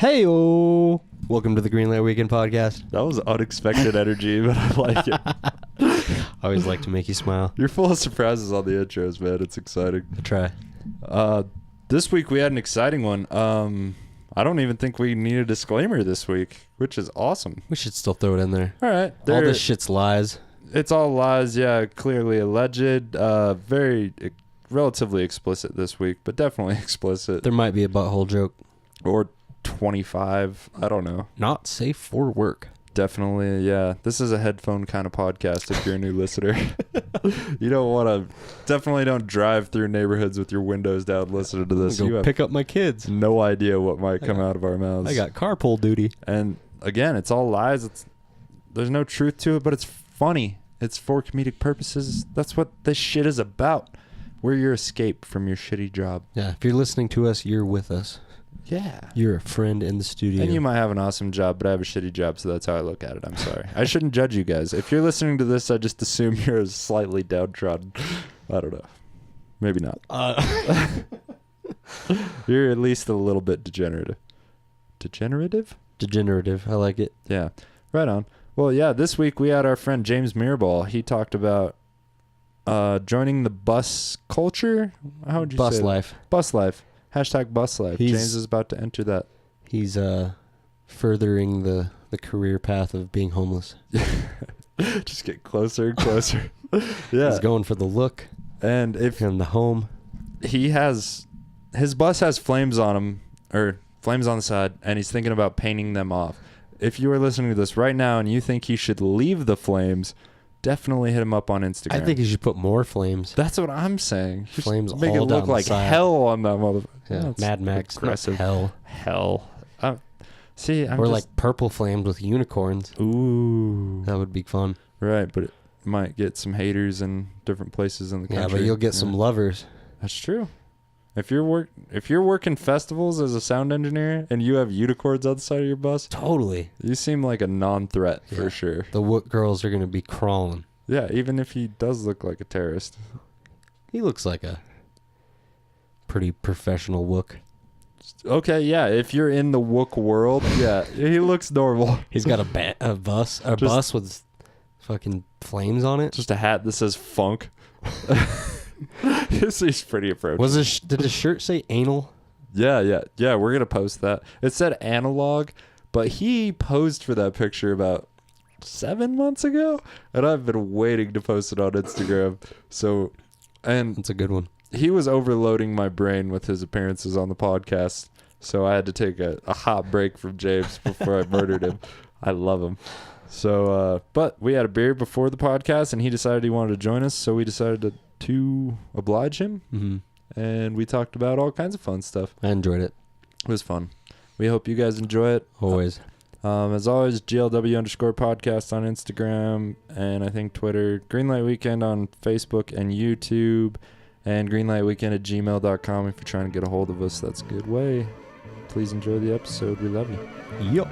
Hey-o! Welcome to the Greenlight Weekend podcast. That was unexpected energy, but I like it. I always like to make you smile. You're full of surprises on the intros, man. It's exciting. I try. This week we had an exciting one. I don't even think we need a disclaimer this week, which is awesome. We should still throw it in there. All right. All this shit's lies. It's all lies, yeah. Clearly alleged. Relatively explicit this week, but definitely explicit. There might be a butthole joke. Or 25. I don't know. Not safe for work. Definitely, yeah. This is a headphone kind of podcast if you're a new listener. You don't want to... Definitely don't drive through neighborhoods with your windows down listening to this. Go pick up my kids. No idea what might come out of our mouths. I got carpool duty. And again, it's all lies. There's no truth to it, but it's funny. It's for comedic purposes. That's what this shit is about. We're your escape from your shitty job. Yeah, if you're listening to us, you're with us. Yeah. You're a friend in the studio. And you might have an awesome job, but I have a shitty job, so that's how I look at it. I'm sorry. I shouldn't judge you guys. If you're listening to this, I just assume you're slightly downtrodden. I don't know. Maybe not. You're at least a little bit degenerative. Degenerative? Degenerative. I like it. Yeah. Right on. Well, yeah, this week we had our friend James Mirabal. He talked about joining the bus culture. How would you say Bus that? life. Bus life. Hashtag bus life. James is about to enter that. He's furthering the career path of being homeless. Just get closer and closer. Yeah. He's going for the look and the home. His bus has flames on him, or flames on the side, and he's thinking about painting them off. If you are listening to this right now and you think he should leave the flames, definitely hit him up on Instagram. I think he should put more flames. That's what I'm saying. Flames make all it down look like the side. hell on that motherfucker. Yeah, Mad Max. Aggressive. Hell. See, or like purple flames with unicorns. Ooh. That would be fun. Right, but it might get some haters in different places in the country. Yeah, but you'll get some lovers. That's true. If you're working festivals as a sound engineer and you have unicorns on the side of your bus, totally. You seem like a non-threat for sure. The Wook girls are going to be crawling. Yeah, even if he does look like a terrorist. He looks like a pretty professional Wook. Okay, yeah, if you're in the Wook world, yeah, he looks normal. He's got a bus with fucking flames on it. Just a hat that says funk. He's pretty approachable. Did his shirt say anal? Yeah, we're gonna post that. It said analog, but he posed for that picture about 7 months ago, and I've been waiting to post it on Instagram. And it's a good one. He was overloading my brain with his appearances on the podcast, so I had to take a hot break from James before I murdered him. I love him. So, but we had a beer before the podcast, and he decided he wanted to join us, so we decided to oblige him, and we talked about all kinds of fun stuff. I enjoyed it. It was fun. We hope you guys enjoy it. Always. As always, GLW_podcast on Instagram, and I think Twitter, Greenlight Weekend on Facebook and YouTube, and greenlightweekend@gmail.com if you're trying to get a hold of us. That's a good way. Please enjoy the episode. We love you. Yup.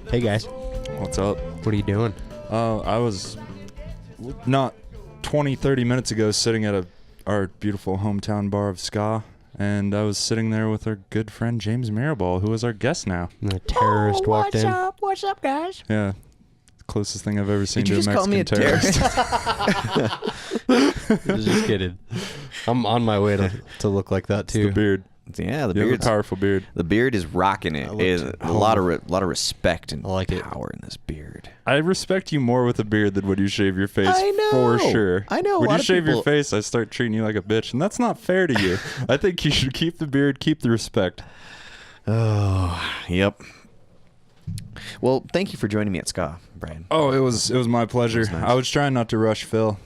Hey guys, What's up? what are you doing? I was not 30 minutes ago sitting at our beautiful hometown bar of Ska, and I was sitting there with our good friend James Mirabal, who is our guest now. And a terrorist walked in. What's up, guys? Yeah, closest thing I've ever seen Did you to a just Mexican call me a terrorist. Just kidding. I'm on my way to look like that too. The beard. Yeah, the You have a beard's powerful beard. the beard is rocking it. A lot of respect and I like it. power in this beard. I respect you more with a beard than when you shave your face. I know. For sure. I know. When A lot you of shave your people- face, I start treating you like a bitch, and that's not fair to you. I think you should keep the beard, keep the respect. Oh, yep. Well, thank you for joining me at Ska, Brian. Oh, it was my pleasure. Nice. I was trying not to rush Phil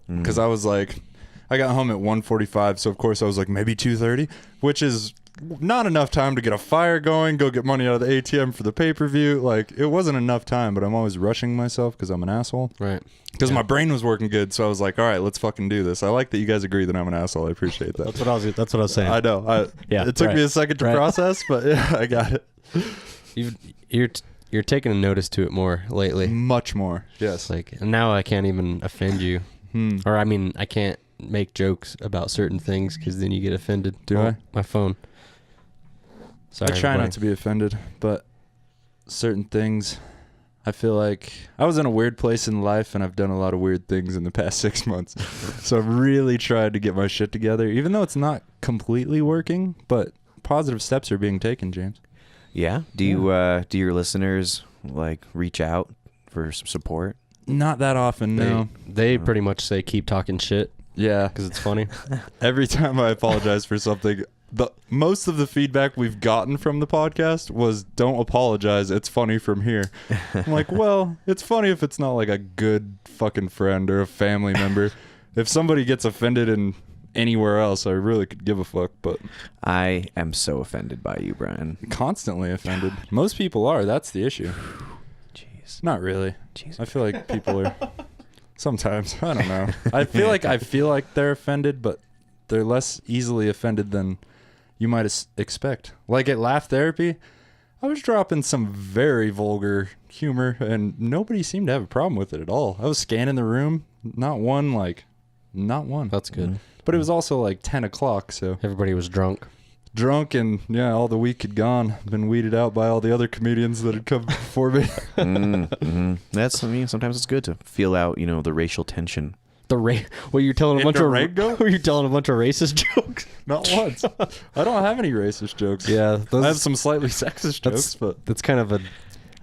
because I was like, I got home at 1:45, so of course I was like maybe 2:30, which is not enough time to get a fire going, go get money out of the ATM for the pay-per-view. Like, it wasn't enough time, but I'm always rushing myself because I'm an asshole. Right. Because my brain was working good, so I was like, all right, let's fucking do this. I like that you guys agree that I'm an asshole. I appreciate that. That's what I was saying. I know. It took me a second to process, but yeah, I got it. You're taking a notice to it more lately. Much more. Yes. Like, now I can't even offend you. Or, I mean, I can't make jokes about certain things because then you get offended. Do I? My phone. Sorry. I try not to be offended, but certain things, I feel like I was in a weird place in life and I've done a lot of weird things in the past 6 months. So I've really tried to get my shit together, even though it's not completely working, but positive steps are being taken, James. Yeah? Do your listeners like reach out for some support? Not that often, no. They pretty much say keep talking shit Yeah. because it's funny. Every time I apologize for something, most of the feedback we've gotten from the podcast was don't apologize, it's funny from here. I'm like, well, it's funny if it's not like a good fucking friend or a family member. If somebody gets offended in anywhere else, I really could give a fuck, but I am so offended by you, Brian. constantly offended. Most people are, that's the issue. Jeez. Not really. Jeez. I feel like people are sometimes, I don't know. I feel like they're offended, but they're less easily offended than you might expect. Like at Laugh Therapy, I was dropping some very vulgar humor, and nobody seemed to have a problem with it at all. I was scanning the room, not one. That's good. But it was also like 10 o'clock, so Everybody was drunk. and yeah, all the week had gone. Been weeded out by all the other comedians that had come before me. That's, I mean, sometimes it's good to feel out, the racial tension. Were you telling a bunch of Interrego? were you telling a bunch of racist jokes? Not once. I don't have any racist jokes. Yeah, I have some slightly sexist jokes, but that's kind of a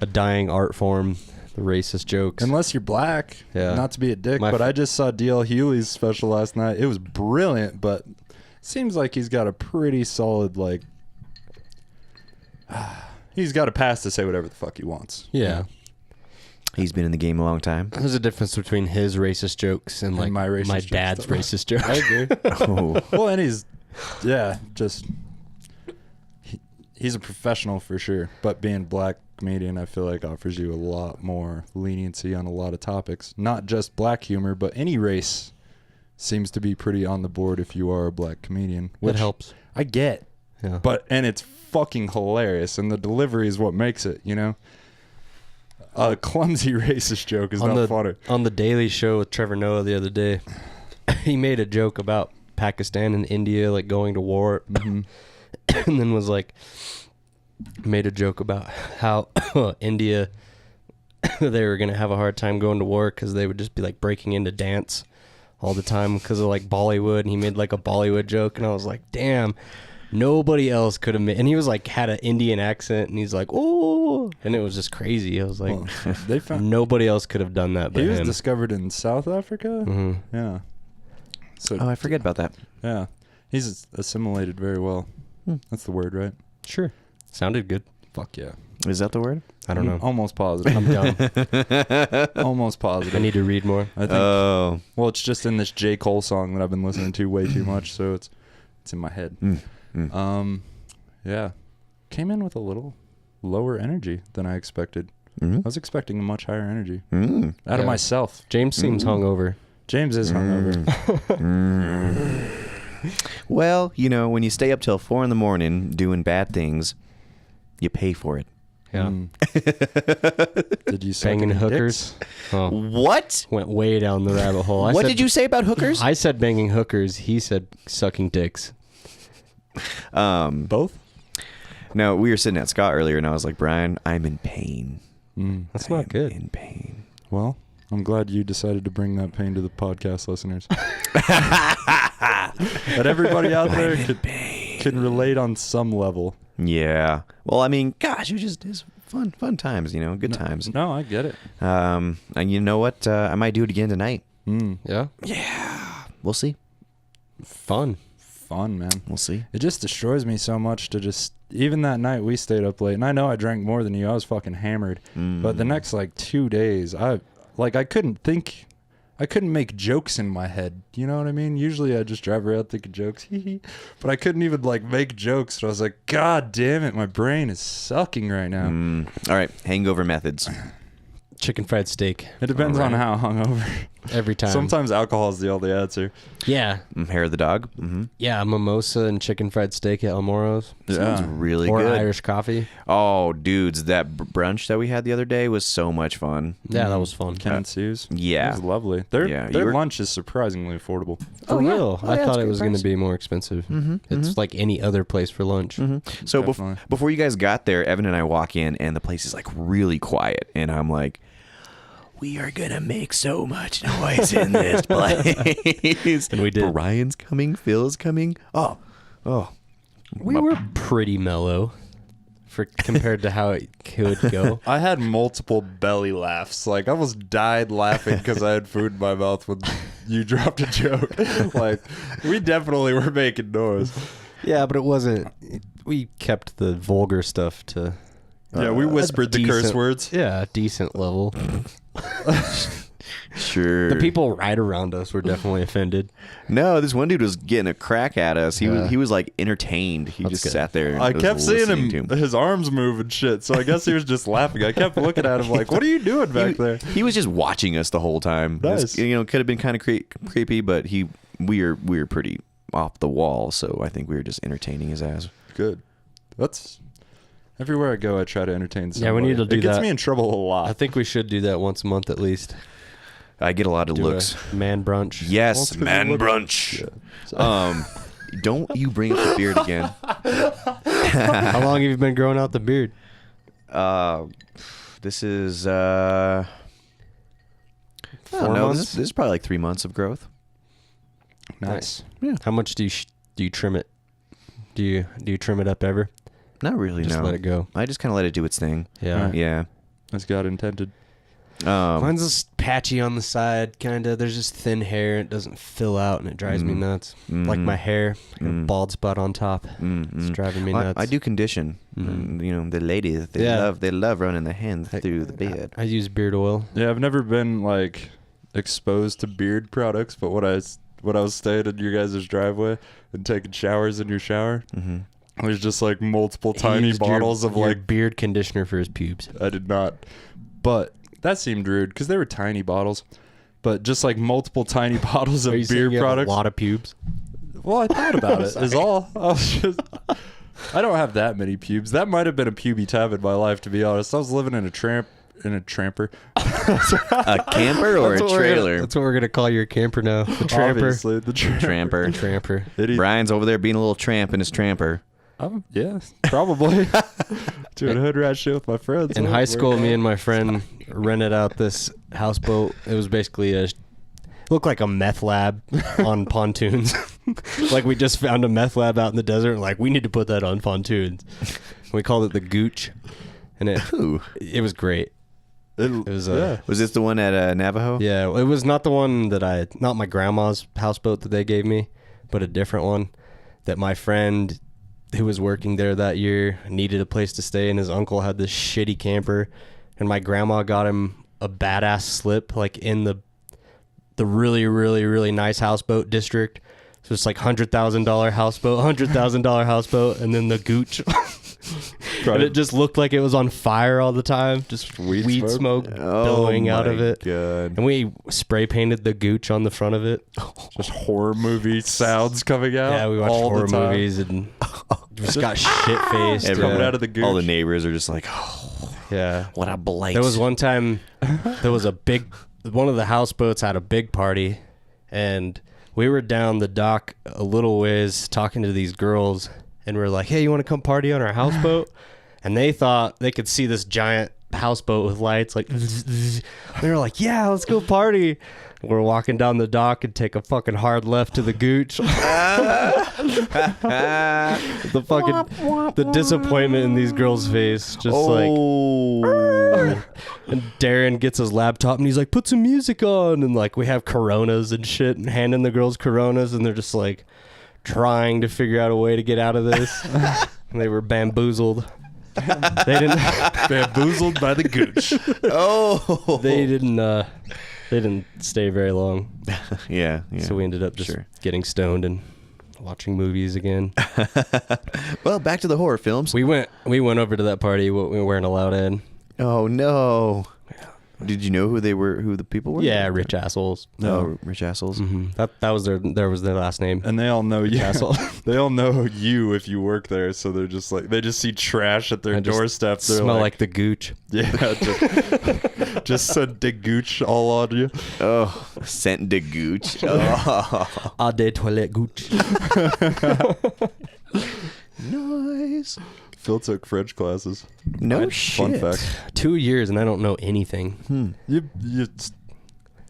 dying art form. The racist jokes. unless you're black, Yeah. not to be a dick, My but I just saw DL Hewley's special last night. It was brilliant, but seems like he's got a pretty solid, like, he's got a pass to say whatever the fuck he wants. Yeah. He's been in the game a long time. There's a difference between his racist jokes and like my racist my jokes, dad's though. racist jokes. I agree. Oh. Well, and he's a professional for sure, but being black comedian, I feel like offers you a lot more leniency on a lot of topics. Not just black humor, but any race seems to be pretty on the board if you are a black comedian. That helps. I get. Yeah. And it's fucking hilarious, and the delivery is what makes it, A clumsy racist joke is not funny. On the Daily Show with Trevor Noah the other day, he made a joke about Pakistan and India like going to war, and then was like, made a joke about how India they were gonna have a hard time going to war because they would just be like breaking into dance all the time because of like Bollywood, and he made like a Bollywood joke, and I was like, damn. Nobody else could have made, and he was like had an Indian accent, and he's like, oh, and it was just crazy. I was like, they found nobody else could have done that but he was him. discovered in South Africa. Yeah. So Oh, I forget about that. yeah, he's assimilated very well. That's the word, right? Sure, sounded good. Fuck yeah. Is that the word? I don't know. Almost positive. I'm dumb. Almost positive. I need to read more. I think. Oh. Well, it's just in this J. Cole song that I've been listening to way too much, so it's in my head. Yeah, came in with a little lower energy than I expected. I was expecting a much higher energy out of myself. James seems hungover. James is hungover. Well, when you stay up till 4 a.m. doing bad things, you pay for it. Yeah, Did you suck banging any hookers. dicks? Oh, What? went way down the rabbit hole. What did you say about hookers? I said banging hookers. He said sucking dicks. Both? No, we were sitting at Scott earlier, and I was like, Brian, I'm in pain. That's not good. In pain. Well, I'm glad you decided to bring that pain to the podcast listeners. That everybody out there can relate on some level. Yeah. Well, I mean, gosh, it's fun times, good times. No, I get it. And you know what? I might do it again tonight. Yeah, We'll see. fun. fun, man. We'll see. It just destroys me so much to just, even that night we stayed up late, and I know I drank more than you. I was fucking hammered. But the next like 2 days, I couldn't make jokes in my head. You know what I mean? Usually I just drive around thinking jokes, but I couldn't even like make jokes. So I was like, God damn it, my brain is sucking right now. All right, hangover methods. Chicken fried steak. It depends on how hungover. Every time. Sometimes alcohol is the only answer. Yeah. Hair of the dog. Yeah, mimosa and chicken fried steak at El Moro's. Sounds really or good. Irish coffee. Oh, dudes, that brunch that we had the other day was so much fun. Yeah, that was fun. Ken and Sue's. Yeah. It was lovely. Their lunch is surprisingly affordable. For real? I thought it was going price. to be more expensive. It's like any other place for lunch. So Definitely. before you guys got there, Evan and I walk in, and the place is like really quiet, and I'm like, we are gonna make so much noise in this place. And we did. Brian's coming, Phil's coming. Oh. We were pretty mellow compared to how it could go. I had multiple belly laughs. Like, I almost died laughing because I had food in my mouth when you dropped a joke. Like, we definitely were making noise. Yeah, but it wasn't. We kept the vulgar stuff to. Yeah, we whispered the curse words. Yeah, a decent level. Sure. The people right around us were definitely offended. No, this one dude was getting a crack at us. He was like entertained. He just good. sat there. And I was kept seeing listening him, to his arms move and shit, so I guess he was just laughing. I kept looking at him like, what are you doing back there? He was just watching us the whole time. Nice. Could have been kind of creepy, but we were pretty off the wall. So I think we were just entertaining his ass. Good. That's everywhere I go. I try to entertain somebody. Yeah, we need to do It gets that. me in trouble a I lot. think we should do that once a month at least. I get a lot of Do looks. a man brunch. Yes, Well, man it's 'cause brunch. Yeah. Don't you bring up the beard again? How long have you been growing out the beard? This is 4 months? This is probably like 3 months of growth. Nice. Yeah. How much do you trim it? Do you trim it up ever? Not really. Just no. let it go. I just kind of let it do its thing. Yeah. Yeah. As God intended. Mine's just patchy on the side, kind of. There's just thin hair. It doesn't fill out, and it drives me nuts. Like my hair, like a bald spot on top. It's driving me nuts. I do condition. And, the ladies, they love running their hands through the beard. I use beard oil. Yeah, I've never been like exposed to beard products, but when I was staying in your guys' driveway and taking showers in your shower, there's just like multiple He tiny used bottles of your like beard conditioner for his pubes. I did not. But that seemed rude because they were tiny bottles. But just like multiple tiny bottles of Are you saying beard you have products. a lot of pubes? Well, I thought about it. Is all. I don't have that many pubes. That might have been a puby time in my life, to be honest. I was living in a tramper. A camper or a trailer? That's what we're gonna call your camper now. The tramper. Obviously, the tramper. Tramper. Tramper. Brian's over there being a little tramp in his tramper. Yeah, probably. Doing hood rat shit with my friends. In high school, me and my friend rented out this houseboat. It was basically it looked like a meth lab on pontoons. Like we just found a meth lab out in the desert, and like we need to put that on pontoons. We called it the Gooch, and it was great. It was Was this the one at Navajo? yeah. It was not the one not my grandma's houseboat that they gave me, but a different one that my friend who was working there that year needed a place to stay, and his uncle had this shitty camper, and my grandma got him a badass slip like in the really, really, really nice houseboat district. So it's like $100,000 houseboat, and then the Gooch. And it just looked like it was on fire all the time, just weed smoke billowing out of it. God. And we spray painted the Gooch on the front of it. Just horror movie sounds coming out. Yeah, we watched all horror the time. movies and just got shit faced. Coming out of the Gooch. All the neighbors are just like, oh, Yeah. what a blight. There was one time, there was one of the houseboats had a big party, and we were down the dock a little ways talking to these girls, and we were like, hey, you want to come party on our houseboat? And they thought they could see this giant houseboat with lights, like, they were like, yeah, let's go party. We're walking down the dock and take a fucking hard left to the Gooch. The disappointment in these girls' face, just like. And Darren gets his laptop and he's like, put some music on, and like we have Coronas and shit, and handing the girls Coronas, and they're just like trying to figure out a way to get out of this. And they were bamboozled. They didn't Bamboozled by the gooch. Oh, they didn't stay very long. yeah. So we ended up just getting stoned and watching movies again. Well, back to the horror films. We went over to that party. We weren't allowed in. Oh no! Did you know who the people were? Yeah, rich assholes. No, rich assholes. Mm-hmm. That was their last name. And they all know you. Asshole. They all know you if you work there, so they're just like, they just see trash at their doorstep. They smell like the gooch. Yeah, just sent the gooch all on you. Oh, scent de gooch. Oh. A de toilette gooch. Nice. Phil took French classes. No shit. Fun fact. 2 years and I don't know anything. You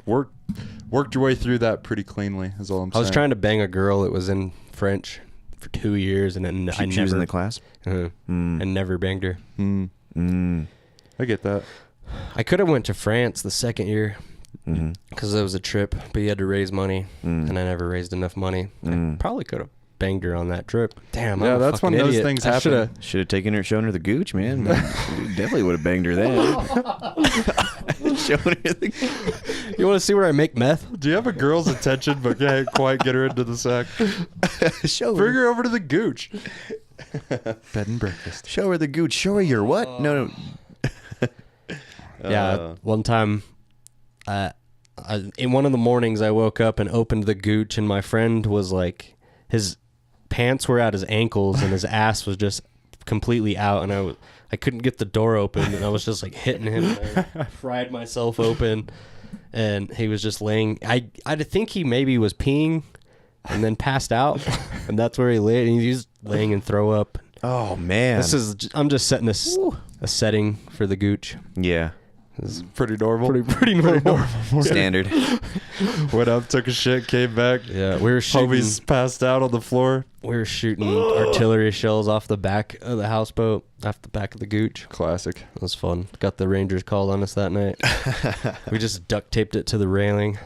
worked your way through that pretty cleanly, is all I'm saying. I was trying to bang a girl that was in French for 2 years, and then She was in the class. and never banged her. I get that. I could have went to France the second year because it was a trip, but you had to raise money, and I never raised enough money. I probably could have banged her on that trip. Damn, Yeah, I'm a that's fucking when those idiot. things I happen. Should have taken her, shown her the gooch, man. We definitely would have banged her then. Shown her the. You want to see where I make meth? Do you have a girl's attention but can't quite get her into the sack? Show Bring her. her over to the gooch. Bed and breakfast. Show her the gooch. Show her your what? No. Yeah, one time, in one of the mornings, I woke up and opened the gooch, and my friend was like, his pants were at his ankles, and his ass was just completely out, and I couldn't get the door open, and I was just like hitting him, and I fried myself open, and he was just laying. I think he maybe was peeing, and then passed out, and that's where he lay, and he was laying in throw up. Oh man. I'm just setting a setting for the gooch. Yeah. It's pretty normal. Pretty normal. Standard. Went up, took a shit, came back. Yeah, we were shooting. Homies passed out on the floor. We were shooting artillery shells off the back of the houseboat, off the back of the gooch. Classic. It was fun. Got the Rangers called on us that night. We just duct taped it to the railing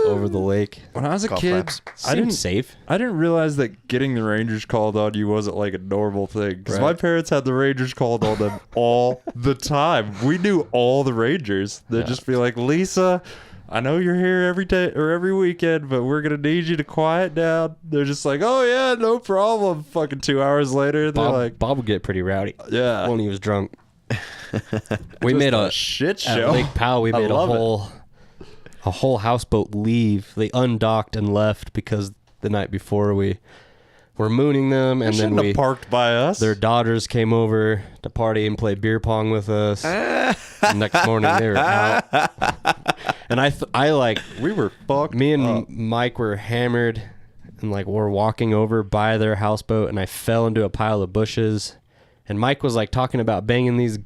over the lake. When I was a Golf kid, claps. I didn't safe. I didn't realize that getting the Rangers called on you wasn't like a normal thing. Because Right. my parents had the Rangers called on them all the time. We knew all the Rangers. They'd just be like, Lisa, I know you're here every day or every weekend, but we're going to need you to quiet down. They're just like, oh, yeah, no problem. Fucking 2 hours later, they're like, Bob would get pretty rowdy yeah. when he was drunk. We made a shit at show. Lake Powell. We I made love a whole houseboat leave. They undocked and left because the night before we were mooning them, and then Shouldn't have parked by us. their daughters came over to party and play beer pong with us. Next morning they were out, and I like we were fucked. me and up. Mike were hammered, and like we're walking over by their houseboat, and I fell into a pile of bushes, and Mike was like talking about banging these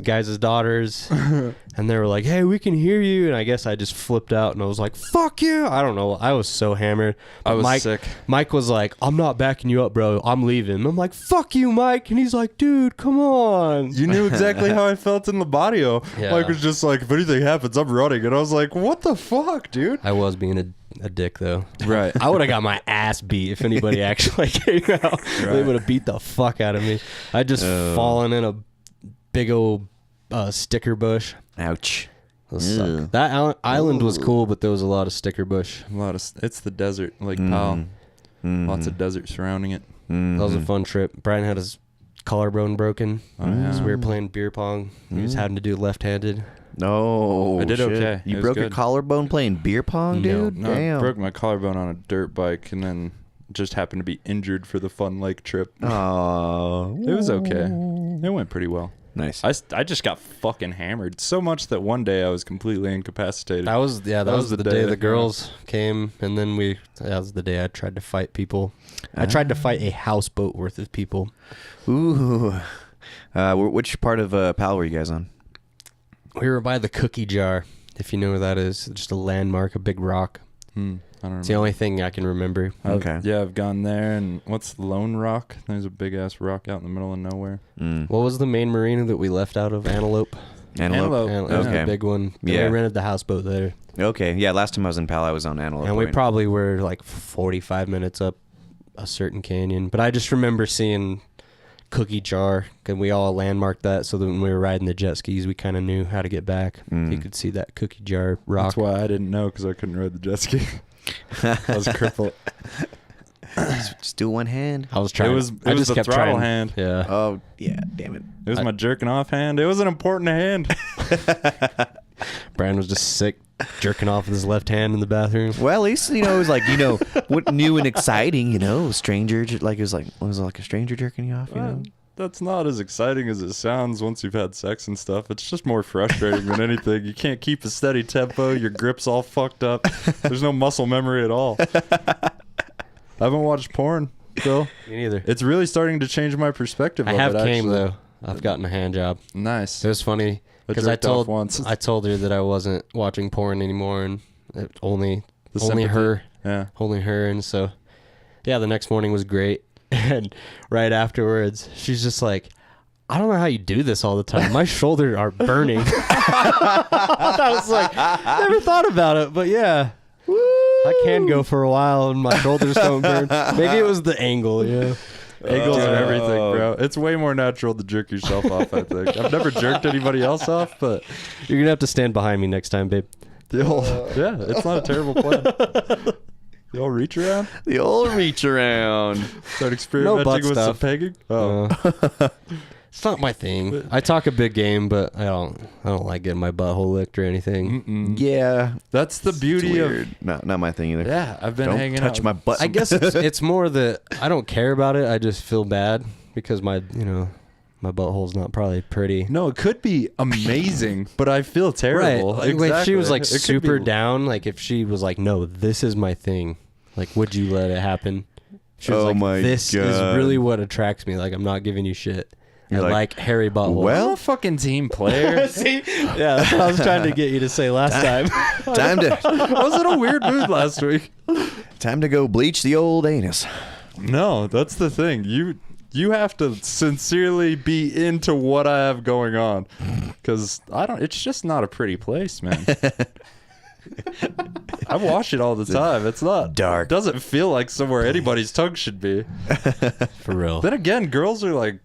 guys' daughters, and they were like, hey, we can hear you, and I guess I just flipped out, and I was like, fuck you. I don't know, I was so hammered. I But was sick. Mike was like, I'm not backing you up, bro, I'm leaving. I'm like, fuck you, Mike. And he's like, dude, come on. You knew exactly how I felt in the barrio. Yeah. Mike was just like, if anything happens, I'm running. And I was like, what the fuck, dude? I was being a dick though. Right. I would have got my ass beat if anybody actually came out. They would have beat the fuck out of me. I just fallen in a big old sticker bush. Ouch. That sucked. That island was cool, but there was a lot of sticker bush. It's the desert, Lake Powell. Lots of desert surrounding it. That was a fun trip. Brian had his collarbone broken. yeah. So we were playing beer pong. He was having to do left-handed. No. I did shit. okay. It You was broke your good. collarbone playing beer pong, dude? No, I Damn. broke my collarbone on a dirt bike and then just happened to be injured for the fun lake trip. Oh. It was okay. It went pretty well. Nice. I just got fucking hammered so much that one day I was completely incapacitated. That was the day the girls came, and then that was the day I tried to fight people. I tried to fight a houseboat worth of people. Ooh. Which part of Powell were you guys on? We were by the cookie jar, if you know where that is. It's just a landmark, a big rock. I don't know. It's the only thing I can remember. Okay. Yeah, I've gone there. And what's Lone Rock? There's a big ass rock out in the middle of nowhere. What was the main marina that we left out of? Antelope? Antelope. And it was Okay. the big one. Yeah. We rented the houseboat there. Okay. Yeah. Last time I was in Pal, I was on Antelope And we Point. probably were like 45 minutes up a certain canyon. But I just remember seeing Cookie Jar, and we all landmarked that so that when we were riding the jet skis, we kind of knew how to get back. You could see that Cookie Jar rock. That's why I didn't know, because I couldn't ride the jet ski. I was crippled. Just do one hand. I was trying. It was I just the kept throttle trying. hand. Yeah. Oh, yeah. Damn it. It was my jerking off hand. It was an important hand. Brian was just sick, jerking off with his left hand in the bathroom. Well, at least, it was like, what new and exciting, stranger, like, was it like a stranger jerking you off, That's not as exciting as it sounds once you've had sex and stuff. It's just more frustrating than anything. You can't keep a steady tempo. Your grip's all fucked up. There's no muscle memory at all. I haven't watched porn, Phil. Me neither. It's really starting to change my perspective I of have it, came actually. though. I've gotten a hand job. Nice. It was funny because jerked off once. I told her that I wasn't watching porn anymore, and only sympathy. her, Yeah. only her, and so yeah, the next morning was great, and right afterwards, she's just like, I don't know how you do this all the time. My shoulders are burning. I was like, never thought about it, but yeah. I can go for a while and my shoulders don't burn. Maybe it was the angle, yeah. Angles are everything, bro. It's way more natural to jerk yourself off, I think. I've never jerked anybody else off, but You're going to have to stand behind me next time, babe. the old, yeah, it's not a terrible plan. The old reach around? The old reach around. Start experimenting butt with some stuff. pegging? Oh. It's not my thing. I talk a big game, but I don't like getting my butthole licked or anything. Yeah. That's the beauty It's of... weird. Not my thing either. Yeah, I've been Don't hanging touch out. my butt. I guess it's more that I don't care about it. I just feel bad because my butthole's not probably pretty. No, it could be amazing, but I feel terrible. Right. Like, if she was like Exactly. It could super be- down, like if she was like, no, this is my thing, like, would you let it happen? She was Oh like, my this is God. really what attracts me. Like, I'm not giving you shit. You're I like, like hairy butthole. I'm a fucking team player. See? Yeah, that's what I was trying to get you to say last time. Time to I was in a weird mood last week. go bleach the old anus. No, that's the thing. You have to sincerely be into what I have going on, because it's just not a pretty place, man. I wash it all the time. It's not dark. It doesn't feel like somewhere anybody's tongue should be. For real. Then again, girls are like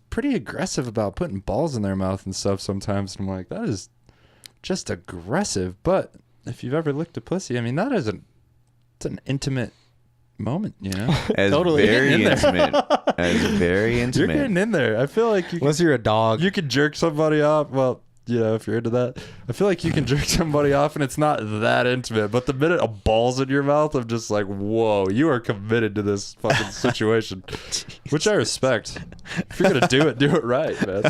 pretty aggressive about putting balls in their mouth and stuff sometimes. And I'm like, that is just aggressive. But if you've ever licked a pussy, I mean, it's an intimate moment, As Totally. very Getting in there. intimate. As very You're intimate. getting in there. I feel like Unless you're a dog. you could jerk somebody off. Well, if you're into that, I feel like you can jerk somebody off and it's not that intimate. But the minute a ball's in your mouth, I'm just like, whoa, you are committed to this fucking situation, which I respect. If you're gonna do it right, man.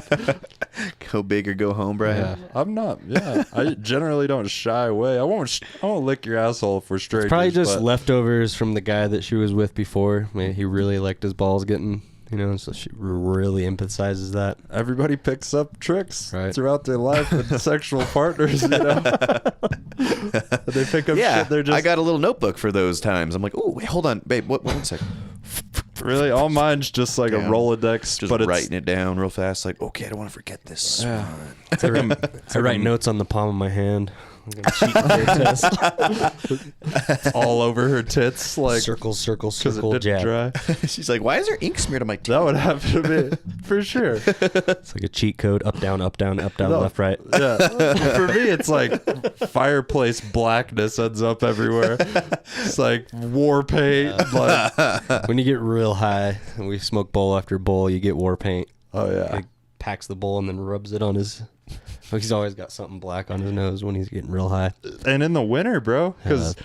Go big or go home, Brian. Yeah. I'm not. Yeah, I generally don't shy away. I won't lick your asshole for strangers. Probably just but leftovers from the guy that she was with before. I mean, he really liked his balls getting, so she really empathizes that. everybody picks up tricks Right. throughout their life with sexual partners. They pick up Yeah, shit. They're just I got a little notebook for those times. I'm like, oh, wait, hold on, babe. One second. really all mine's just like Down. a Rolodex, Just but it's writing it down real fast. Like, okay, I don't want to forget this. yeah. I write notes on the palm of my hand. I'm gonna cheat their test. It's all over her tits, like Circle, circle, because it circle, didn't jab. dry. She's like, why is there ink smeared on my teeth? That would happen to me for sure. It's like a cheat code: up, down, up, down, up, down, No. left, right. Yeah, for me it's like fireplace blackness ends up everywhere. It's like war paint. Like, When you get real high, and we smoke bowl after bowl, you get war paint. oh yeah, He packs the bowl and then rubs it on his. He's always got something black on his nose when he's getting real high. and in the winter, bro, because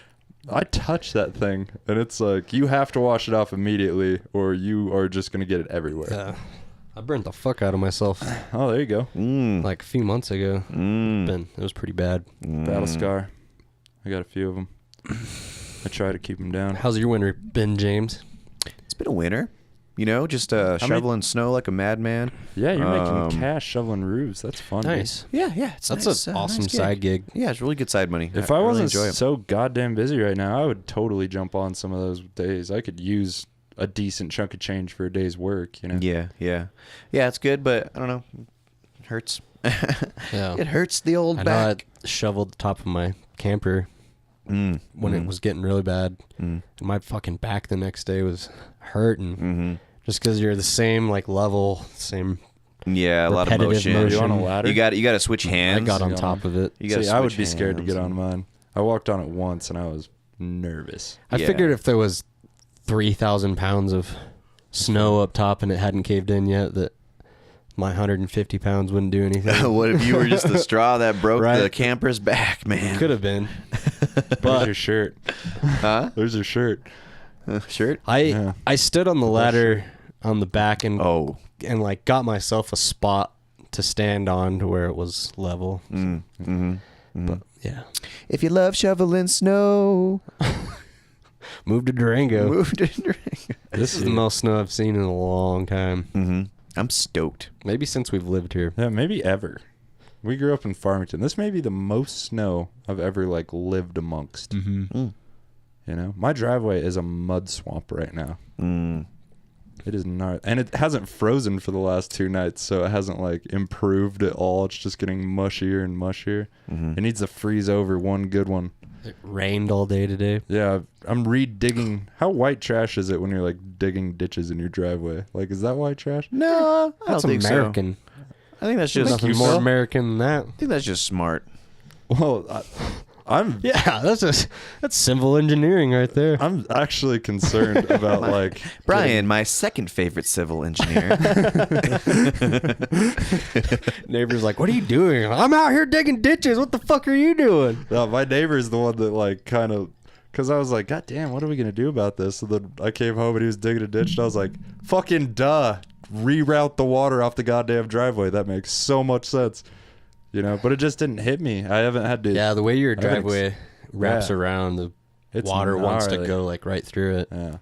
I touch that thing and it's like you have to wash it off immediately, or you are just gonna get it everywhere. Yeah, I burnt the fuck out of myself Oh, there you go. like a few months ago. It was pretty bad. Battle scar. I got a few of them. I try to keep them down. How's your winter been, James? It's been a winter. Just shoveling snow like a madman. Yeah, you're making cash shoveling roofs. That's fun. dude. Nice. Yeah, it's That's nice, an awesome nice gig. side gig. Yeah, it's really good side money. If I really wasn't enjoy it. so goddamn busy right now, I would totally jump on some of those days. I could use a decent chunk of change for a day's work, Yeah, it's good, but I don't know. It hurts. Yeah. It hurts the old I know back. I shoveled the top of my camper when it was getting really bad. And my fucking back the next day was hurting. Just because you're the same like level, same. Yeah, a lot of repetitive motion. You on a ladder? You got to switch hands. I got on top of it. You gotta See, I would switch be scared to hands get on and- mine. I walked on it once and I was nervous. I figured if there was 3,000 pounds of snow up top and it hadn't caved in yet, that my 150 pounds wouldn't do anything. What if you were just the straw that broke Right. the camper's back, man? Could have been. There's your shirt. Huh? There's your shirt. Shirt? I stood on the ladder on the back and like got myself a spot to stand on to where it was level. But yeah, If you love shoveling snow, moved to Durango. move to Durango. This is the most snow I've seen in a long time. I'm stoked. Maybe since we've lived here. Yeah, maybe ever. We grew up in Farmington. This may be the most snow I've ever like lived amongst. You know, my driveway is a mud swamp right now. It is not, and it hasn't frozen for the last 2 nights, so it hasn't like improved at all. It's just getting mushier and mushier. It needs to freeze over one good one. It rained all day today. Yeah, I'm re-digging. How white trash is it when you're like digging ditches in your driveway? Like, is that white trash? No, I That's don't think American. so. I think that's just Nothing more American than that. I think that's just smart. Well, Yeah, that's civil engineering right there. I'm actually concerned about like Brian, my second favorite civil engineer. Neighbor's like, what are you doing? I'm out here digging ditches. What the fuck are you doing? No, my neighbor's the one that like kind of, because I was like, God damn, what are we gonna do about this? So then I came home and he was digging a ditch, and I was like, fucking duh, reroute the water off the goddamn driveway. That makes so much sense, you know. But it just didn't hit me. I haven't had to. Yeah, the way your I haven't driveway wraps around, the It's water wants to gnarly. go like right through it. Yeah,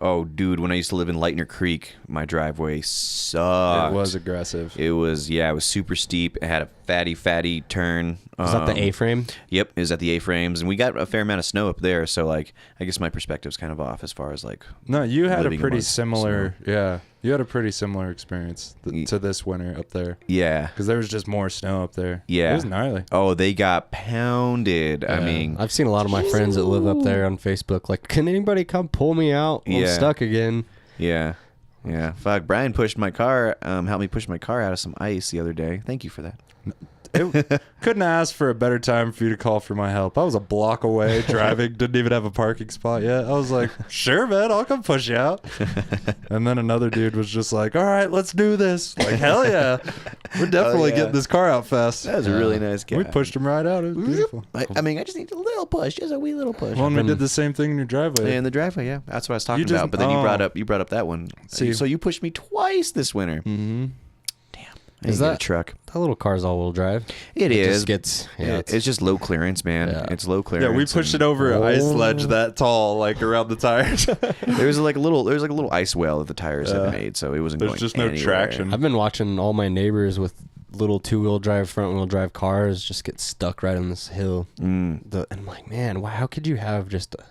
Oh, dude, when I used to live in Lightner Creek, my driveway sucked. it was aggressive. It was super steep. It had a fatty turn. Is that the A-frame? Yep, it was at the A-frames, and we got a fair amount of snow up there. So, like, I guess my perspective's kind of off as far as like. No, you had a living pretty amongst similar. Yeah, you had a pretty similar experience to this winter up there. Yeah. Because there was just more snow up there. Yeah. It was gnarly. Oh, they got pounded. I mean, I've seen a lot of my friends that live up there on Facebook. Like, can anybody come pull me out? I'm Yeah. stuck again. yeah. Fuck, Brian pushed my car, helped me push my car out of some ice the other day. Thank you for that. Couldn't ask for a better time for you to call for my help. I was a block away driving, didn't even have a parking spot yet. I was like, sure, man, I'll come push you out. And then another dude was just like, all right, let's do this. Like, hell yeah. We're definitely yeah. getting this car out fast. That was a really nice guy. We pushed him right out. It was beautiful. I mean, I just need a little push, just a wee little push. Well, and we did the same thing in your driveway. In the driveway, yeah, that's what I was talking just- about. But then oh. you brought up that one. See- So you pushed me twice this winter. Mm-hmm. I Is didn't get that- a truck? That little car's all-wheel drive. It is. Just gets, It's just low clearance, man. Yeah. It's low clearance. Yeah, we pushed it over an ice ledge that tall, like around the tires. There's like a little ice well that the tires have made, so it wasn't There's going just no anywhere. traction. I've been watching all my neighbors with little two-wheel drive, front-wheel drive cars just get stuck right on this hill. And I'm like, man, how could you have just a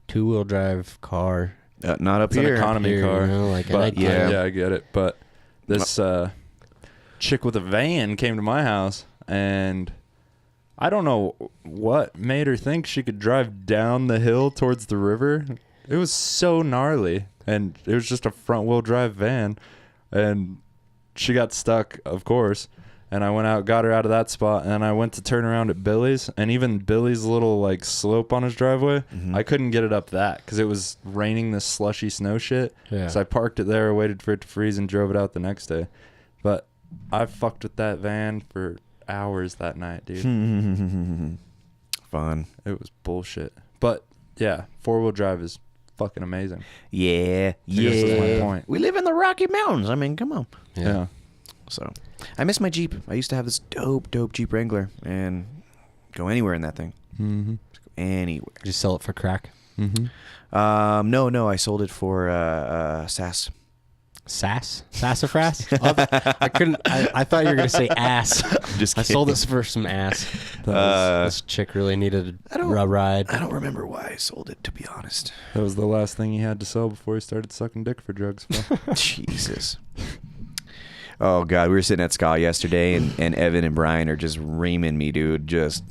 two-wheel drive car? Not up It's an here. economy Here, car. you know, like, and But I get it. yeah, I get it. But this chick with a van came to my house, and I don't know what made her think she could drive down the hill towards the river. It was so gnarly, and it was just a front-wheel drive van, and she got stuck, of course. And I went out, got her out of that spot, and I went to turn around at Billy's, and even Billy's little like slope on his driveway, I couldn't get it up that because it was raining this slushy snow shit. Yeah. So I parked it there, waited for it to freeze, and drove it out the next day. But I fucked with that van for hours that night, dude. Fun. It was bullshit. But yeah, 4-wheel drive is fucking amazing. Yeah. I guess that's my point. We live in the Rocky Mountains. I mean, come on. Yeah. So, I miss my Jeep. I used to have this dope Jeep Wrangler and go anywhere in that thing. Mm-hmm. Anywhere. Did you sell it for crack? Mm-hmm. No, I sold it for SAS. Sassafras? I couldn't. I thought you were gonna say ass. Just I sold kidding. this for some ass. That This chick really needed I don't- a ride. I don't remember why I sold it, to be honest. was the last thing he had to sell before he started sucking dick for drugs. Phil. Jesus. Oh God, we were sitting at Ska yesterday, and Evan and Brian are just reaming me, dude. Just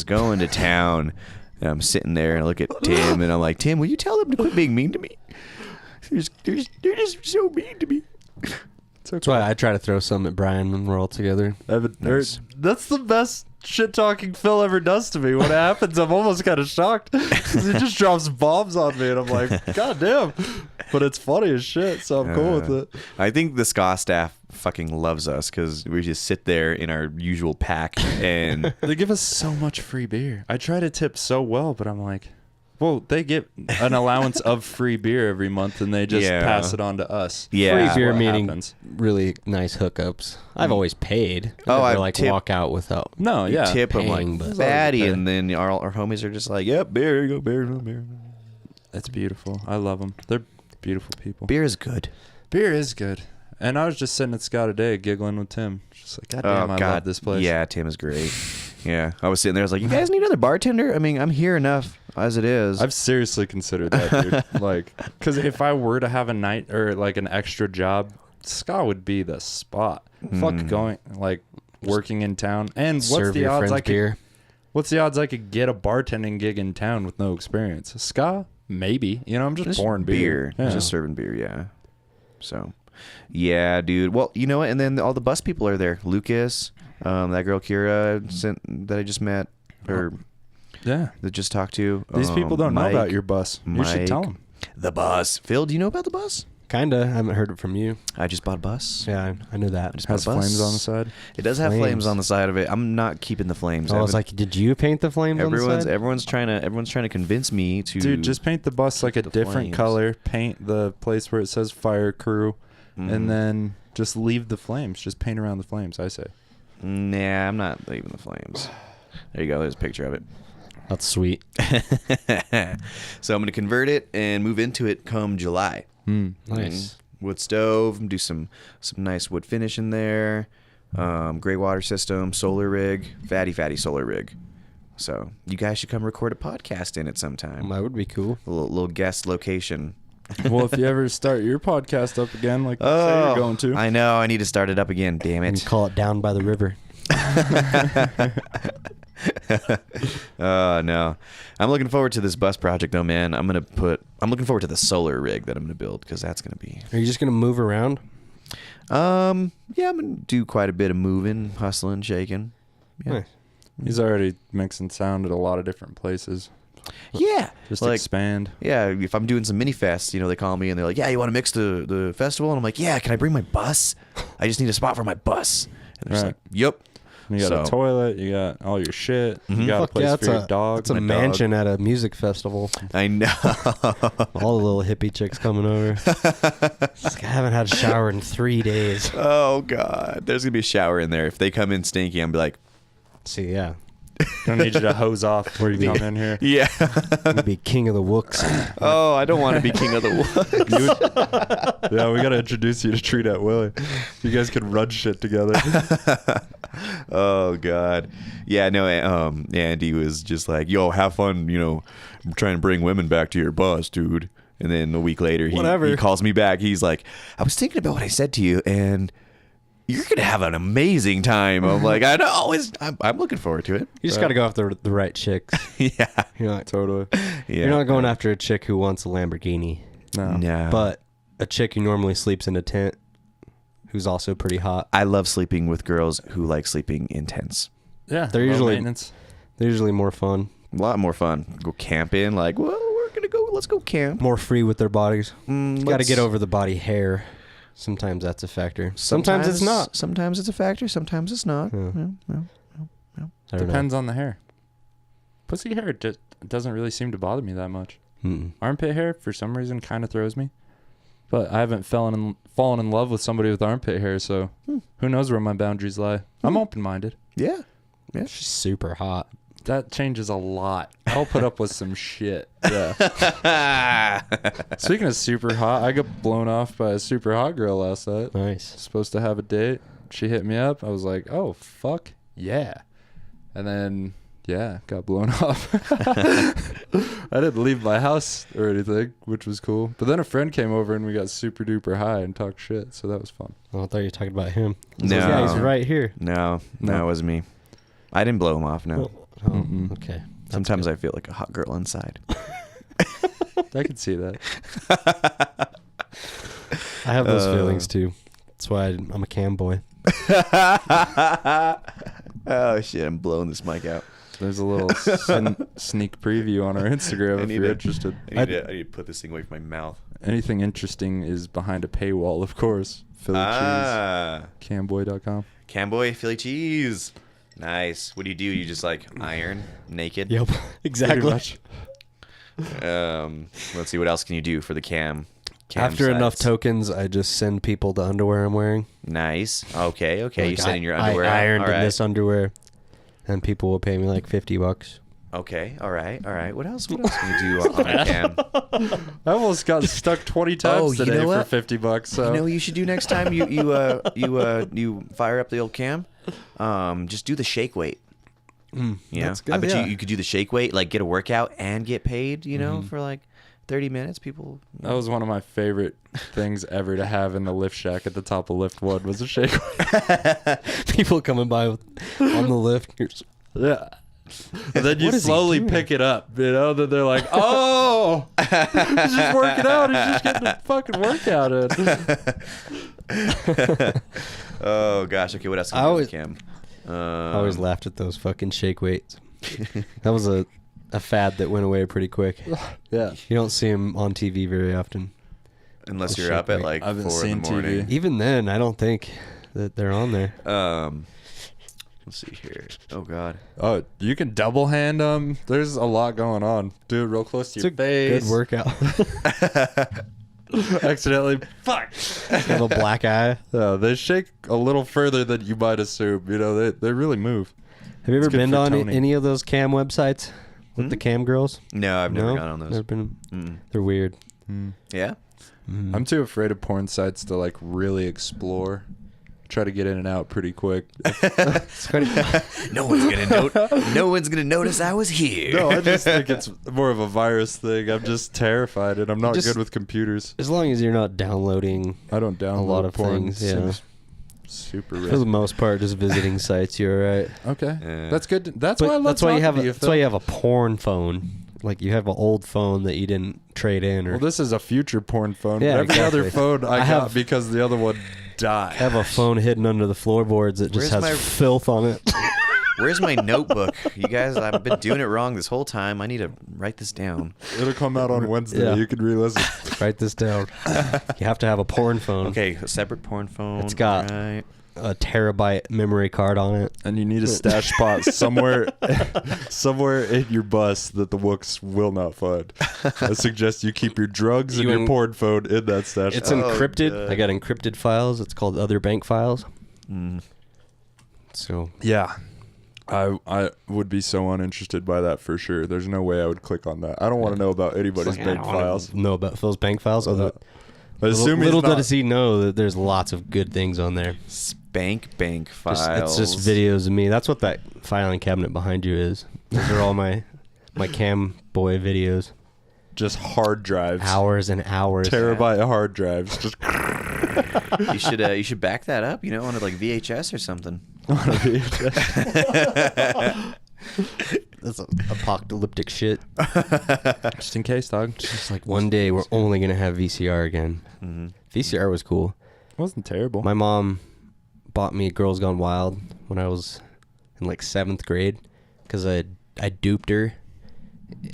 going to town. And I'm sitting there and I look at Tim and I'm like, Tim, will you tell them to quit being mean to me? They're just so mean to me. That's why I try to throw something at Brian when we're all together. Nice. That's the best shit talking Phil ever does to me. When it happens, I'm almost kind of shocked because he just drops bombs on me, and I'm like, God damn. But it's funny as shit, so I'm cool with it. I think the Ska staff fucking loves us because we just sit there in our usual pack and They give us so much free beer. I try to tip so well, but I'm like, well, they get an allowance of free beer every month, and they just pass it on to us. Yeah. Free beer What meaning happens. really nice hookups. I've always paid. Oh, I I never, like tip- walk out without. No, yeah. tip them paying, like but- fatty, and then our homies are just like, yep, beer, here you go, beer. It's beautiful. I love them. They're beautiful people. Beer is good. Beer is good. And I was just sitting at Scott today giggling with Tim. Just like, God damn, I love this place. Yeah, Tim is great. Yeah, I was sitting there. I was like, you guys need another bartender? I mean, I'm here enough as it is. I've seriously considered that, dude. Like, because if I were to have a night or like an extra job, Scott would be the spot. Fuck going, like, working in town. And Serve your friends beer. what's the odds I could get a bartending gig in town with no experience? Ska? Maybe. You know, I'm just pouring beer. Yeah. Just serving beer, yeah. So, yeah, dude. Well, you know what? And then all the bus people are there. Lucas, that girl Kira that I just met, or Yeah. that just talked to. These people don't Mike, know about your bus. You should tell them. The bus. Phil, do you know about the bus? Kinda. I haven't heard it from you. I just bought a bus. Yeah, I knew that. just Has bought a bus. flames on the side. It does have Flames. flames on the side of it. I'm not keeping the flames. I was like, did you paint the flames on the side? Everyone's trying to convince me to. Dude, just paint the bus like a the different flames. color. Paint the place where it says fire crew. Mhm. And then just leave the flames. Just paint around the flames, I say. Nah, I'm not leaving the flames. There you go. There's a picture of it. That's sweet. So I'm gonna convert it and move into it come July. Nice. Wood stove, do some nice wood finish in there. Gray water system, solar rig, fatty solar rig. So you guys should come record a podcast in it sometime. That would be cool. A little guest location. Well, if you ever start your podcast up again, like you say you're going to. I know. I need to start it up again. Damn And it. call it Down by the River. Oh no, I'm looking forward to this bus project though, man. I'm looking forward to the solar rig that I'm gonna build because that's gonna be. Are you just gonna move around? Yeah, I'm gonna do quite a bit of moving, hustling, shaking. Yeah, Nice. He's already mixing sound at a lot of different places. yeah. Just like, expand. yeah. If I'm doing some mini fests, they call me and they're like, "Yeah, you want to mix the festival?" And I'm like, "Yeah, can I bring my bus? I just need a spot for my bus." And they're just Right. like, "Yep." You got a So- toilet. You got all your shit. Mhm. You got a Fuck place yeah, for your dog. It's a My dog. mansion at a music festival. I know. All the little hippie chicks coming over. I haven't had a shower in 3 days. Oh God, there's gonna be a shower in there. If they come in stinky, I'm be like, See, yeah. Don't need you to hose off before you come in here. "Yeah." I'm gonna be king of the wooks. Oh, I don't want to be king of the woods. Yeah, we got to introduce you to Treat at Willie. You guys can run shit together. Oh God, yeah, no. Andy was just like, "Yo, have fun, I'm trying to bring women back to your bus, dude." And then a week later, he calls me back. He's like, "I was thinking about what I said to you, and you're gonna have an amazing time." I'm like, "I know. I'm looking forward to it." You just gotta go after the right chicks. Yeah, You're not, Totally. yeah. you're not going after a chick who wants a Lamborghini, No. No, but a chick who normally sleeps in a tent, who's also pretty hot. I love sleeping with girls who like sleeping in tents. Yeah. They're low usually- maintenance. They're usually more fun, A lot more fun. Go camping, like, well, let's go camp. more free with their bodies. Got to Let's- get over the body hair. Sometimes that's a factor. Sometimes it's not. Sometimes it's a factor. Sometimes it's not. Yeah. Yeah. I don't Depends on the hair. Pussy hair doesn't really seem to bother me that much. know. Mm-mm. Armpit hair, for some reason, kind of throws me. But I haven't fallen in love with somebody with armpit hair, so who knows where my boundaries lie. I'm open-minded. Yeah. She's super hot. That changes a lot. I'll put up with some shit. Yeah. Speaking of super hot, I got blown off by a super hot girl last night. Nice. Supposed to have a date. She hit me up. I was like, oh, fuck yeah. And then Yeah, got blown off. I didn't leave my house or anything, which was cool. But then a friend came over and we got super duper high and talked shit, so that was fun. Oh, I thought you were talking about him. No. Yeah, he's right here. No, it wasn't me. I didn't blow him off, no. Oh, okay. Sometimes I feel like a hot girl inside. I can see that. I have those feelings too. That's why I'm a cam boy. Oh, shit. I'm blowing this mic out. There's a little sneak preview on our Instagram if you're interested. I need to put this thing away from my mouth. Anything interesting is behind a paywall, of course. Philly cheese. Camboy.com. Camboy, Philly cheese. Nice. What do? You just like iron naked? Yep, exactly. Let's see. What else can you do for the cam After sites? enough tokens, I just send people the underwear I'm wearing. Nice. Okay. Like You sending your underwear? I ironed All right. in this underwear, and people will pay me like $50. Okay. All right. What else can you do on a cam? I almost got stuck 20 times you today know for what? $50. So. You know what you should do next time you fire up the old cam? Just do the shake weight. That's good. I bet yeah. you could do the shake weight, like get a workout and get paid, for like 30 minutes. People. That was one of my favorite things ever to have in the lift shack at the top of lift 1 was a shake weight. People coming by on the lift. Yeah. And then you What is he slowly doing? pick it up, then they're like, oh, he's just working out. He's just getting a fucking workout in. Oh gosh. Okay. What else can you do with cam? I always laughed at those fucking shake weights. That was a fad that went away pretty quick. Yeah. You don't see them on TV very often. Unless Oh, you're shit, up at wait. like I haven't 4 in the seen morning. TV. Even then, I don't think that they're on there. Let's see here. Oh god. Oh, you can double hand them. There's a lot going on. Do it real close to It's your a face. good workout. Accidentally. Fuck. You have a black eye. No, they shake a little further than you might assume. They really move. Have you ever It's good been for on toning. any of those cam websites with the cam girls? No, I've never No? gone on those. Never been. Mm. They're weird. Yeah. I'm too afraid of porn sites to like really explore. Try to get in and out pretty quick. No one's gonna notice I was here. No, I just think it's more of a virus thing. I'm just terrified, and I'm not Just- good with computers. As long as you're not downloading I don't download a lot of porn. things, yeah. Seems super For the risky. most part, just visiting sites. You're right. Okay, Yeah. that's good. That's why I love that's why you have. talking to you, That's why Phil. you have a porn phone. Like you have an old phone that you didn't trade in, or Well, this is a future porn phone. Yeah, Every exactly. other phone I got have- because the other one died. have a phone hidden under the floorboards that just Where's has my- filth on it. Where's my notebook? You guys, I've been doing it wrong this whole time. I need to write this down. It'll come out on Wednesday. Yeah. You can re-listen. Write this down. You have to have a porn phone. Okay, a separate porn phone. It's got- right. A terabyte memory card on it. And you need a stash spot somewhere in your bus that the Wooks will not find. I suggest you keep your drugs and You your en- porn phone in that stash It's spot. encrypted. God. I got encrypted files. It's called other bank files. So Yeah. I would be so uninterested by that for sure. There's no way I would click on that. I don't want to know about anybody's I bank don't wanna files. know about Phil's bank files. Although I assume he's little not. does he know that there's lots of good things on there. Spank bank files. It's just videos of me. That's what that filing cabinet behind you is. Those are all my cam boy videos. Just hard drives. Hours and hours. Terabyte hard drives. Just You should back that up, on like VHS or something. That's apocalyptic shit. Just in case, dog. Just like one day we're only gonna have VCR again. VCR was cool. Wasn't terrible. My mom bought me Girls Gone Wild when I was in like 7th grade because I duped her.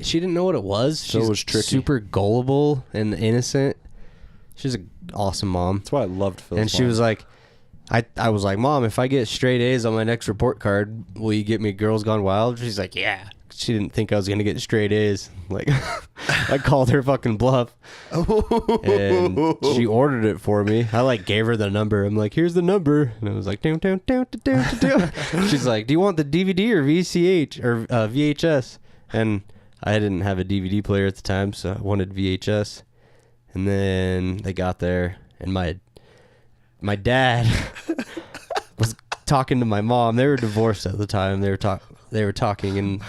She didn't know what it was. So She's it was tricky. super gullible and innocent. She's an awesome mom. That's why I loved Phil's And she mom. was like, I was like, Mom, if I get straight A's on my next report card, will you get me Girls Gone Wild? She's like, yeah. She didn't think I was going to get straight A's. Like, I called her fucking bluff. And she ordered it for me. I like gave her the number. I'm like, here's the number. And I was like, down, down, down, down, down. She's like, do you want the DVD or VCH or VHS? And I didn't have a DVD player at the time, so I wanted VHS. And then they got there, and my dad was talking to my mom. They were divorced at the time. They were they were talking, and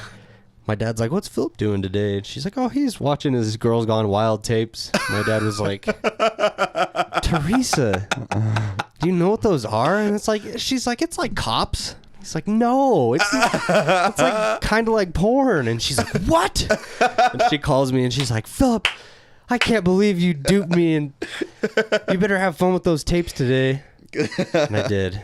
my dad's like, "What's Philip doing today?" And she's like, "Oh, he's watching his Girls Gone Wild tapes." My dad was like, "Teresa, do you know what those are?" And she's like, "It's like Cops." He's like, "No, it's like kind of like porn." And she's like, "What?" And she calls me and she's like, "Philip, I can't believe you duped me, and you better have fun with those tapes today." And I did.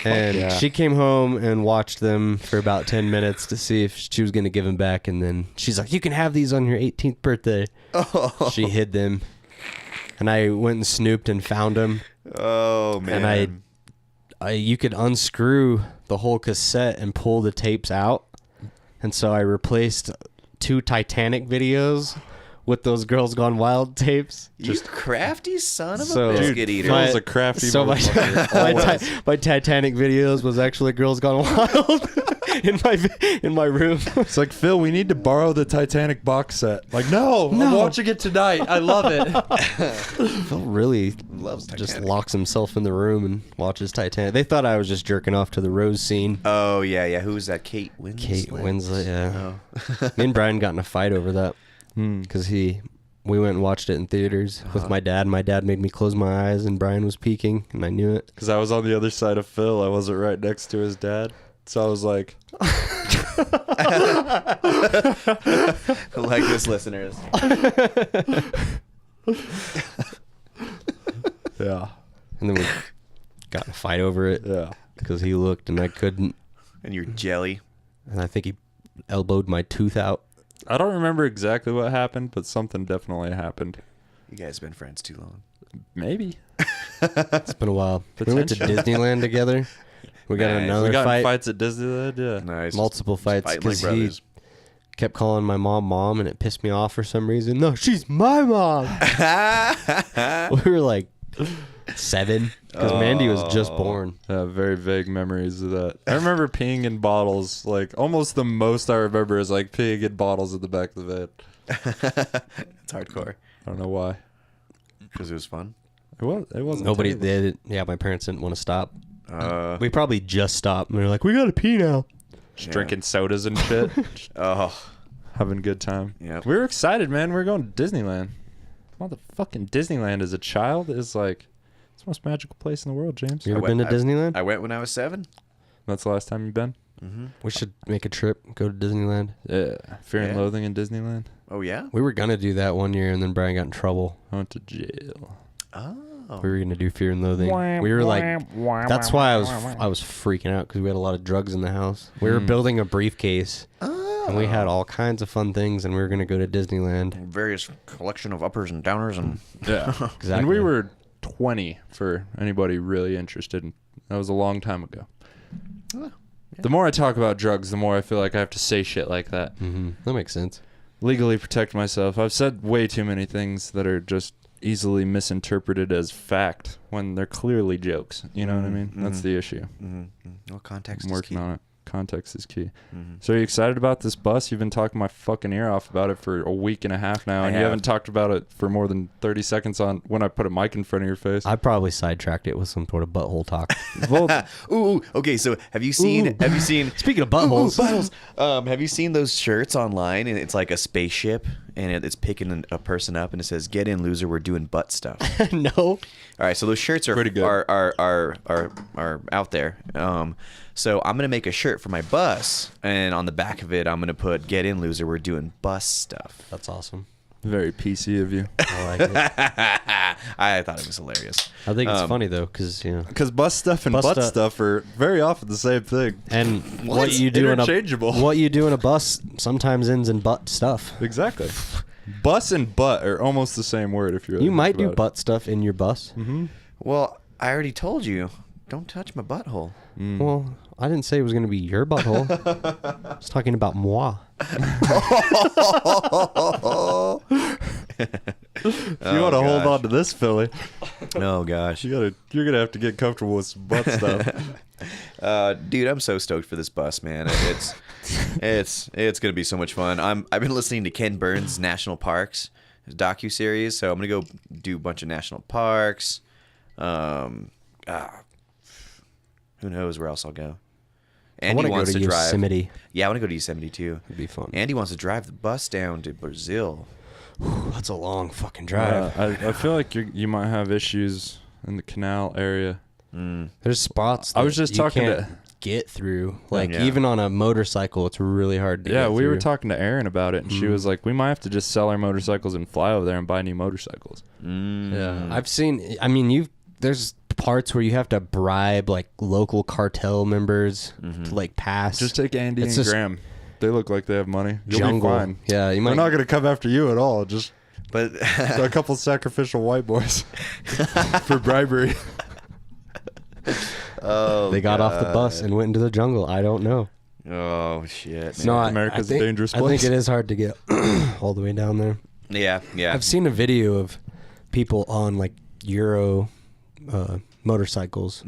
And she came home and watched them for about 10 minutes to see if she was going to give them back. And then she's like, "You can have these on your 18th birthday." Oh. She hid them. And I went and snooped and found them. Oh, man. And you could unscrew the whole cassette and pull the tapes out. And so I replaced 2 Titanic videos with those Girls Gone Wild tapes. You crafty son of a biscuit eater. Phil's a crafty motherfucker. My Titanic videos was actually Girls Gone Wild in my room. It's like, "Phil, we need to borrow the Titanic box set." Like, no, I'm watching it tonight. I love it. Phil really loves Titanic. Just locks himself in the room and watches Titanic. They thought I was just jerking off to the Rose scene. Oh, yeah. Who was that? Kate Winslet? Kate Winslet, yeah. Oh. Me and Brian got in a fight over that. Because we went and watched it in theaters with my dad. My dad made me close my eyes, and Brian was peeking, and I knew it. Because I was on the other side of Phil. I wasn't right next to his dad. So I was like... Like this, listeners. Yeah. And then we got in a fight over it. Yeah. Because he looked, and I couldn't. And you're jelly. And I think he elbowed my tooth out. I don't remember exactly what happened, but something definitely happened. You guys have been friends too long. Maybe. It's been a while. We went to Disneyland together. We got another we got fight. Fights at Disneyland, yeah. Nice. Multiple fights because like he kept calling my mom, and it pissed me off for some reason. "No, she's my mom." We were like 7 because Mandy was just born. Very vague memories of that. I remember peeing in bottles. Like, almost the most I remember is like peeing in bottles at the back of the van. It's hardcore. I don't know why. Because it was fun. It wasn't. Nobody terrible. did. Yeah, my parents didn't want to stop. We probably just stopped. And they're like, "We gotta pee now." Just drinking sodas and shit. Having a good time. Yeah. We were excited, man. We were going to Disneyland. Motherfucking Disneyland as a child is like, it's the most magical place in the world, James. You ever been to Disneyland? I went when I was 7. That's the last time you've been? Mm-hmm. We should make a trip, go to Disneyland. Yeah. Fear and Loathing in Disneyland. Oh, yeah? We were gonna do that one year, and then Brian got in trouble. I went to jail. Oh. We were gonna do Fear and Loathing. We were like, that's why I was freaking out because we had a lot of drugs in the house. We were building a briefcase, and we had all kinds of fun things, and we were gonna go to Disneyland. Various collection of uppers and downers and Yeah, exactly. And we were 20 for anybody really interested. That was a long time ago. Yeah. The more I talk about drugs, the more I feel like I have to say shit like that. Mm-hmm. That makes sense. Legally protect myself. I've said way too many things that are just easily misinterpreted as fact when they're clearly jokes. You know what I mean? That's the issue. Well, context I'm is working key. on it. Context is key. So are you excited about this bus? You've been talking my fucking ear off about it for a week and a half now, and you haven't talked about it for more than 30 seconds on when I put a mic in front of your face. I probably sidetracked it with some sort of butthole talk. Well, Ooh, okay. So have you seen? Speaking of buttholes, buttholes. Have you seen those shirts online? And it's like a spaceship, and it's picking a person up, and it says, "Get in, loser. We're doing butt stuff." No. All right. So those shirts are Pretty good. are out there. So I'm gonna make a shirt for my bus, and on the back of it, I'm gonna put "Get in, loser. We're doing bus stuff." That's awesome. very PC of you. I like it. I thought it was hilarious. I think it's funny though, because Because bus stuff and butt stuff are very often the same thing. and what you do in Interchangeable. what you do in a bus sometimes ends in butt stuff. Exactly. Bus and butt are almost the same word if you really You think might do about it. butt stuff in your bus. Mm-hmm. Well, I already told you, don't touch my butthole. Well, I didn't say it was going to be your butthole. I was talking about moi. If you want to hold on to this, Philly, Oh gosh, you're gonna have to get comfortable with some butt stuff. dude, I'm so stoked for this bus, man. It's gonna be so much fun. I've been listening to Ken Burns' National Parks docu-series, so I'm gonna go do a bunch of national parks. Who knows where else I'll go? Andy wants to drive. Yosemite. Yeah, I want to go to Yosemite too. It'd be fun. Andy wants to drive the bus down to Brazil. That's a long fucking drive. I feel like you might have issues in the canal area. There's spots that I was just you talking can't to get through. Like Yeah. even on a motorcycle, it's really hard to get we were through. talking to Erin about it, and she was like, we might have to just sell our motorcycles and fly over there and buy new motorcycles. Yeah, I've seen. I mean, there's parts where you have to bribe like local cartel members to like pass. Just take Andy It's and just Graham. They look like they have money. You'll jungle. be fine. Yeah, you They're might. not going to come after you at all. Just But a couple sacrificial white boys for bribery. They got off the bus and went into the jungle. I don't know. Oh shit! Man. No, America's a dangerous I place. think it is hard to get all the way down there. Yeah. I've seen a video of people on like Euro motorcycles,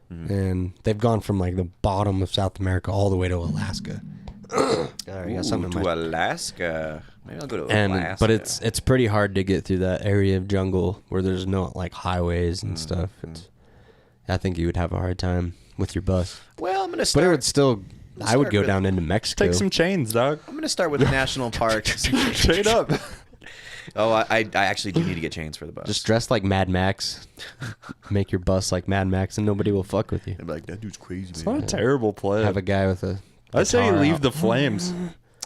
and they've gone from like the bottom of South America all the way to Alaska. To Alaska. Maybe I'll go to Alaska. But it's pretty hard to get through that area of jungle where there's no like highways and stuff. I think you would have a hard time with your bus. Well, I'm gonna start. But it would still. I would start go with- down into Mexico. Take some chains, dog. I'm gonna start with the national parks. Chain up. Oh, I actually do need to get chains for the bus. Just dress like Mad Max. Make your bus like Mad Max, and nobody will fuck with you. I'm like, that dude's crazy. It's Man. not a terrible play. Have a guy with a. I say you guitar leave out. the flames.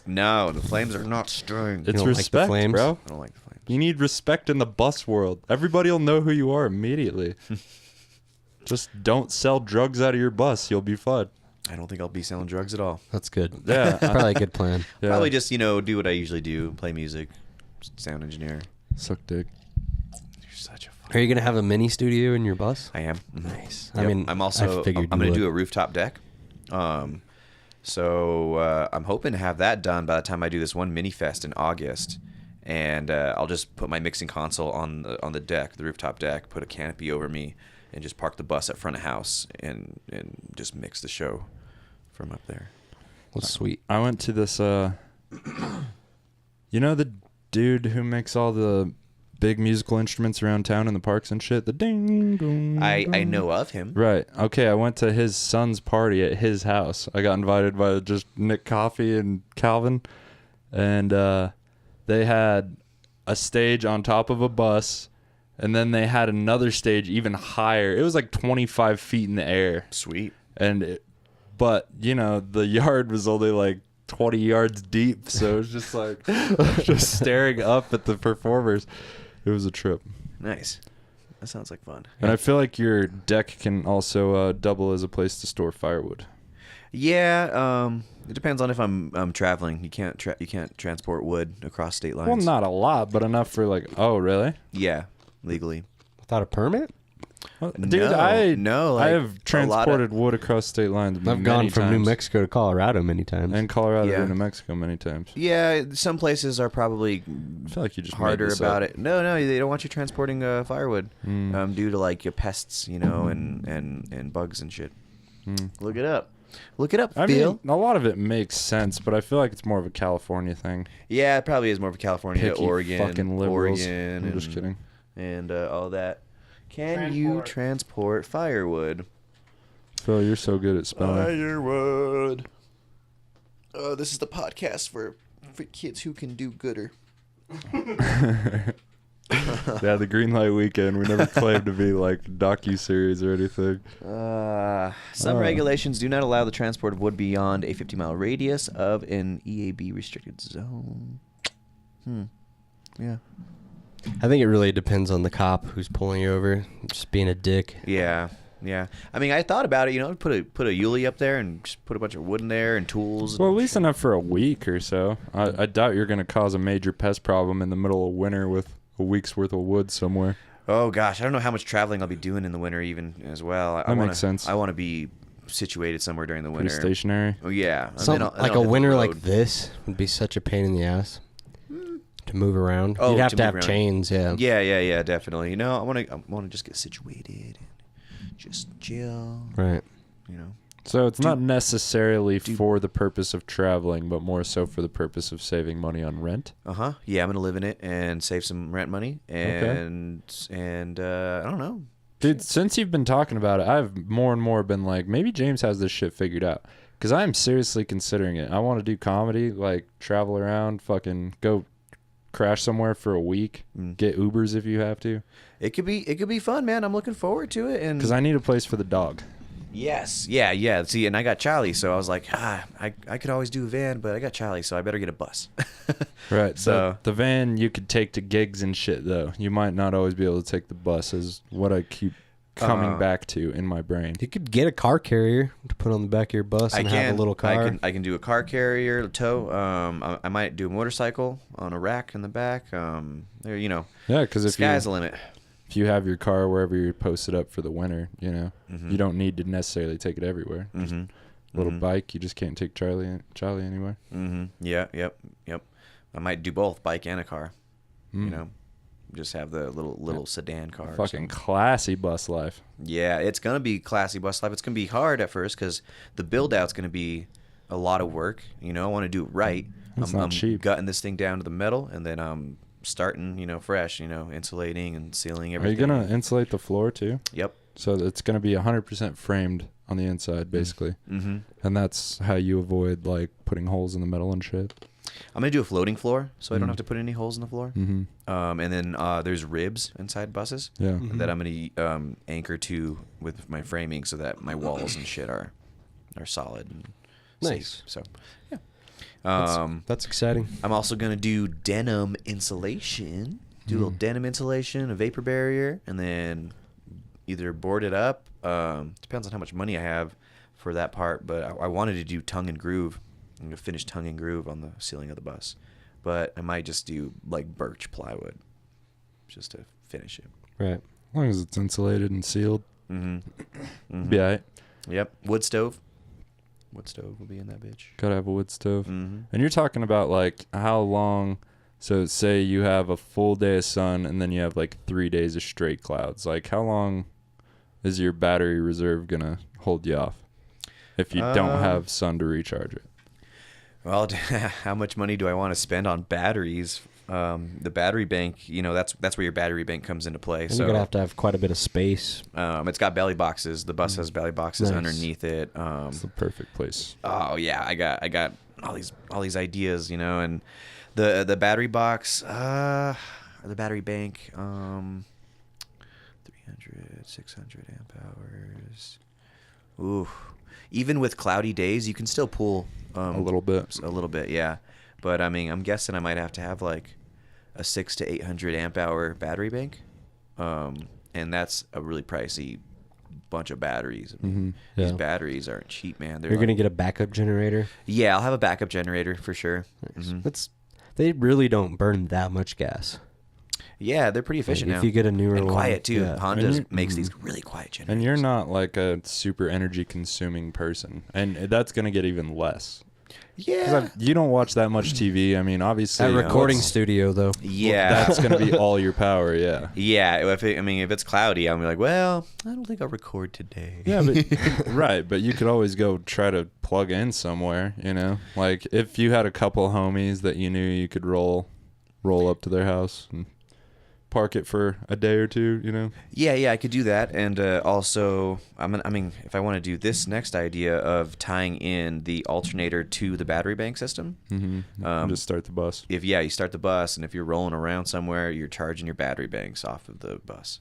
No, the flames are not stirring. It's don't like the respect, flames? bro. I don't like the flames. You need respect in the bus world. Everybody will know who you are immediately. Just don't sell drugs out of your bus. You'll be fine. I don't think I'll be selling drugs at all. That's good. Yeah. Probably a good plan. Yeah. Probably just do what I usually do: play music, sound engineer. Suck dick. You're such a. Are you gonna have a mini studio in your bus? I am. Nice. Yep. I mean, I'm I also. figured I'm you going to would. do a rooftop deck. So I'm hoping to have that done by the time I do this one mini fest in August, and I'll just put my mixing console on the deck, the rooftop deck, put a canopy over me, and just park the bus at front of house and just mix the show from up there. Well, sweet. I went to this, the dude who makes all the big musical instruments around town in the parks and shit? The ding, dong, I dong. know of him. Right. Okay, I went to his son's party at his house. I got invited by just Nick Coffey and Calvin. And they had a stage on top of a bus. And then they had another stage even higher. It was like 25 feet in the air. Sweet. But, the yard was only like 20 yards deep. So it was just like, just staring up at the performers. It was a trip. Nice. That sounds like fun. And I feel like your deck can also double as a place to store firewood. Yeah, it depends on if I'm traveling. You can't transport wood across state lines. Well, not a lot, but enough for like, oh, really? Yeah, legally. Without a permit? Well, dude, I have transported wood across state lines I've gone from New Mexico to Colorado many times. and Colorado Yeah. to New Mexico many times. Yeah, some places are probably I feel like you just harder made this about up. it. No, they don't want you transporting firewood due to like your pests, and bugs and shit. Look it up. Look it up, I Phil. mean, a lot of it makes sense, but I feel like it's more of a California thing. Yeah, it probably is more of a California, Picky Oregon, fucking liberals. Oregon, I'm just kidding. and all that. Can you transport firewood? Phil, you're so good at spelling. Firewood. This is the podcast for kids who can do gooder. Yeah, the Green Light Weekend. We never claimed to be like docu-series or anything. Some regulations do not allow the transport of wood beyond a 50-mile radius of an EAB restricted zone. Yeah. I think it really depends on the cop who's pulling you over. Just being a dick. Yeah. I mean, I thought about it. Put a Yuli up there and just put a bunch of wood in there and tools. Well, at least enough for a week or so. I doubt you're going to cause a major pest problem in the middle of winter with a week's worth of wood somewhere. Oh gosh, I don't know how much traveling I'll be doing in the winter even as well. That makes sense. I want to be situated somewhere during the winter. Pretty stationary. Oh yeah. Like a winter like this would be such a pain in the ass to move around. Oh, You'd have to to move have around. chains, yeah. Yeah, definitely. I want to just get situated and just chill. Right. So it's not necessarily for the purpose of traveling, but more so for the purpose of saving money on rent. Yeah, I'm gonna live in it and save some rent money and I don't know. Dude, since you've been talking about it, I've more and more been like, maybe James has this shit figured out. Because I'm seriously considering it. I want to do comedy, like travel around, fucking go crash somewhere for a week, get Ubers if you have to. It could be fun, man. I'm looking forward to it. And because I need a place for the dog. Yes, yeah. See, and I got Charlie, so I was like, I could always do a van, but I got Charlie, so I better get a bus. Right. So the van you could take to gigs and shit, though. You might not always be able to take the bus, is what I keep coming back to in my brain. You could get a car carrier to put on the back of your bus and have a little car. I can do a car carrier, tow. I might do a motorcycle on a rack in the back. There, you know. Yeah, because if sky's the limit. If you have your car wherever you're posted up for the winter, you know, you don't need to necessarily take it everywhere. Just a little bike, you just can't take Charlie anywhere. Yeah, yep. I might do both, bike and a car. You know, just have the little sedan car. Fucking classy bus life. Yeah, it's gonna be classy bus life. It's gonna be hard at first because the build out's gonna be a lot of work. You know, I want to do it right. I'm cheap. Gutting this thing down to the metal, and then I'm starting, you know, fresh. You know, insulating and sealing everything. Are you gonna insulate the floor too? Yep. So it's gonna be 100% framed on the inside, basically. And that's how you avoid like putting holes in the metal and shit. I'm gonna do a floating floor, so I don't have to put any holes in the floor. And then there's ribs inside buses. Yeah. That I'm gonna anchor to with my framing, so that my walls and shit are solid and Nice. safe. So yeah. That's exciting. I'm also gonna do denim insulation. Do a little denim insulation, a vapor barrier, and then either board it up. Depends on how much money I have for that part, but I wanted to do tongue and groove. I'm gonna finish tongue and groove on the ceiling of the bus, but I might just do like birch plywood, just to finish it. Right. As long as it's insulated and sealed. Be all right. Yep. Wood stove. Wood stove will be in that bitch. Gotta have a wood stove. And you're talking about like how long? So say you have a full day of sun and then you have like 3 days of straight clouds. Like how long is your battery reserve gonna hold you off if you don't have sun to recharge it? Well, how much money do I want to spend on batteries? The battery bank, you know, that's where your battery bank comes into play. And so you're gonna have to have quite a bit of space. It's got belly boxes. The bus has belly boxes Nice. underneath it. It's the perfect place. Oh yeah, I got all these ideas, you know, and the battery box, or the battery bank, 300, 600 amp hours. Ooh, even with cloudy days, you can still pull A little bit. a little bit, yeah. But I mean, I'm guessing I might have to have like a 600 to 800 amp hour battery bank, and that's a really pricey bunch of batteries. I mean, These batteries aren't cheap, man. You're gonna get a backup generator. Yeah, I'll have a backup generator for sure. Nice. They really don't burn that much gas. Yeah, they're pretty efficient Like, now. if you get a newer and one, quiet too. yeah. Honda makes these really quiet generators. And you're not like a super energy consuming person, and that's gonna get even less. Yeah. You don't watch that much TV. I mean, obviously, At recording studio though. Yeah. that's gonna be all your power. Yeah. Yeah. If it's cloudy, I'm like, well, I don't think I'll record today. Yeah, but right. But you could always go try to plug in somewhere. You know, like if you had a couple homies that you knew you could roll up to their house and park it for a day or two, you know? Yeah, I could do that. And also, I mean, if I want to do this next idea of tying in the alternator to the battery bank system. Just start the bus. You start the bus, and if you're rolling around somewhere, you're charging your battery banks off of the bus.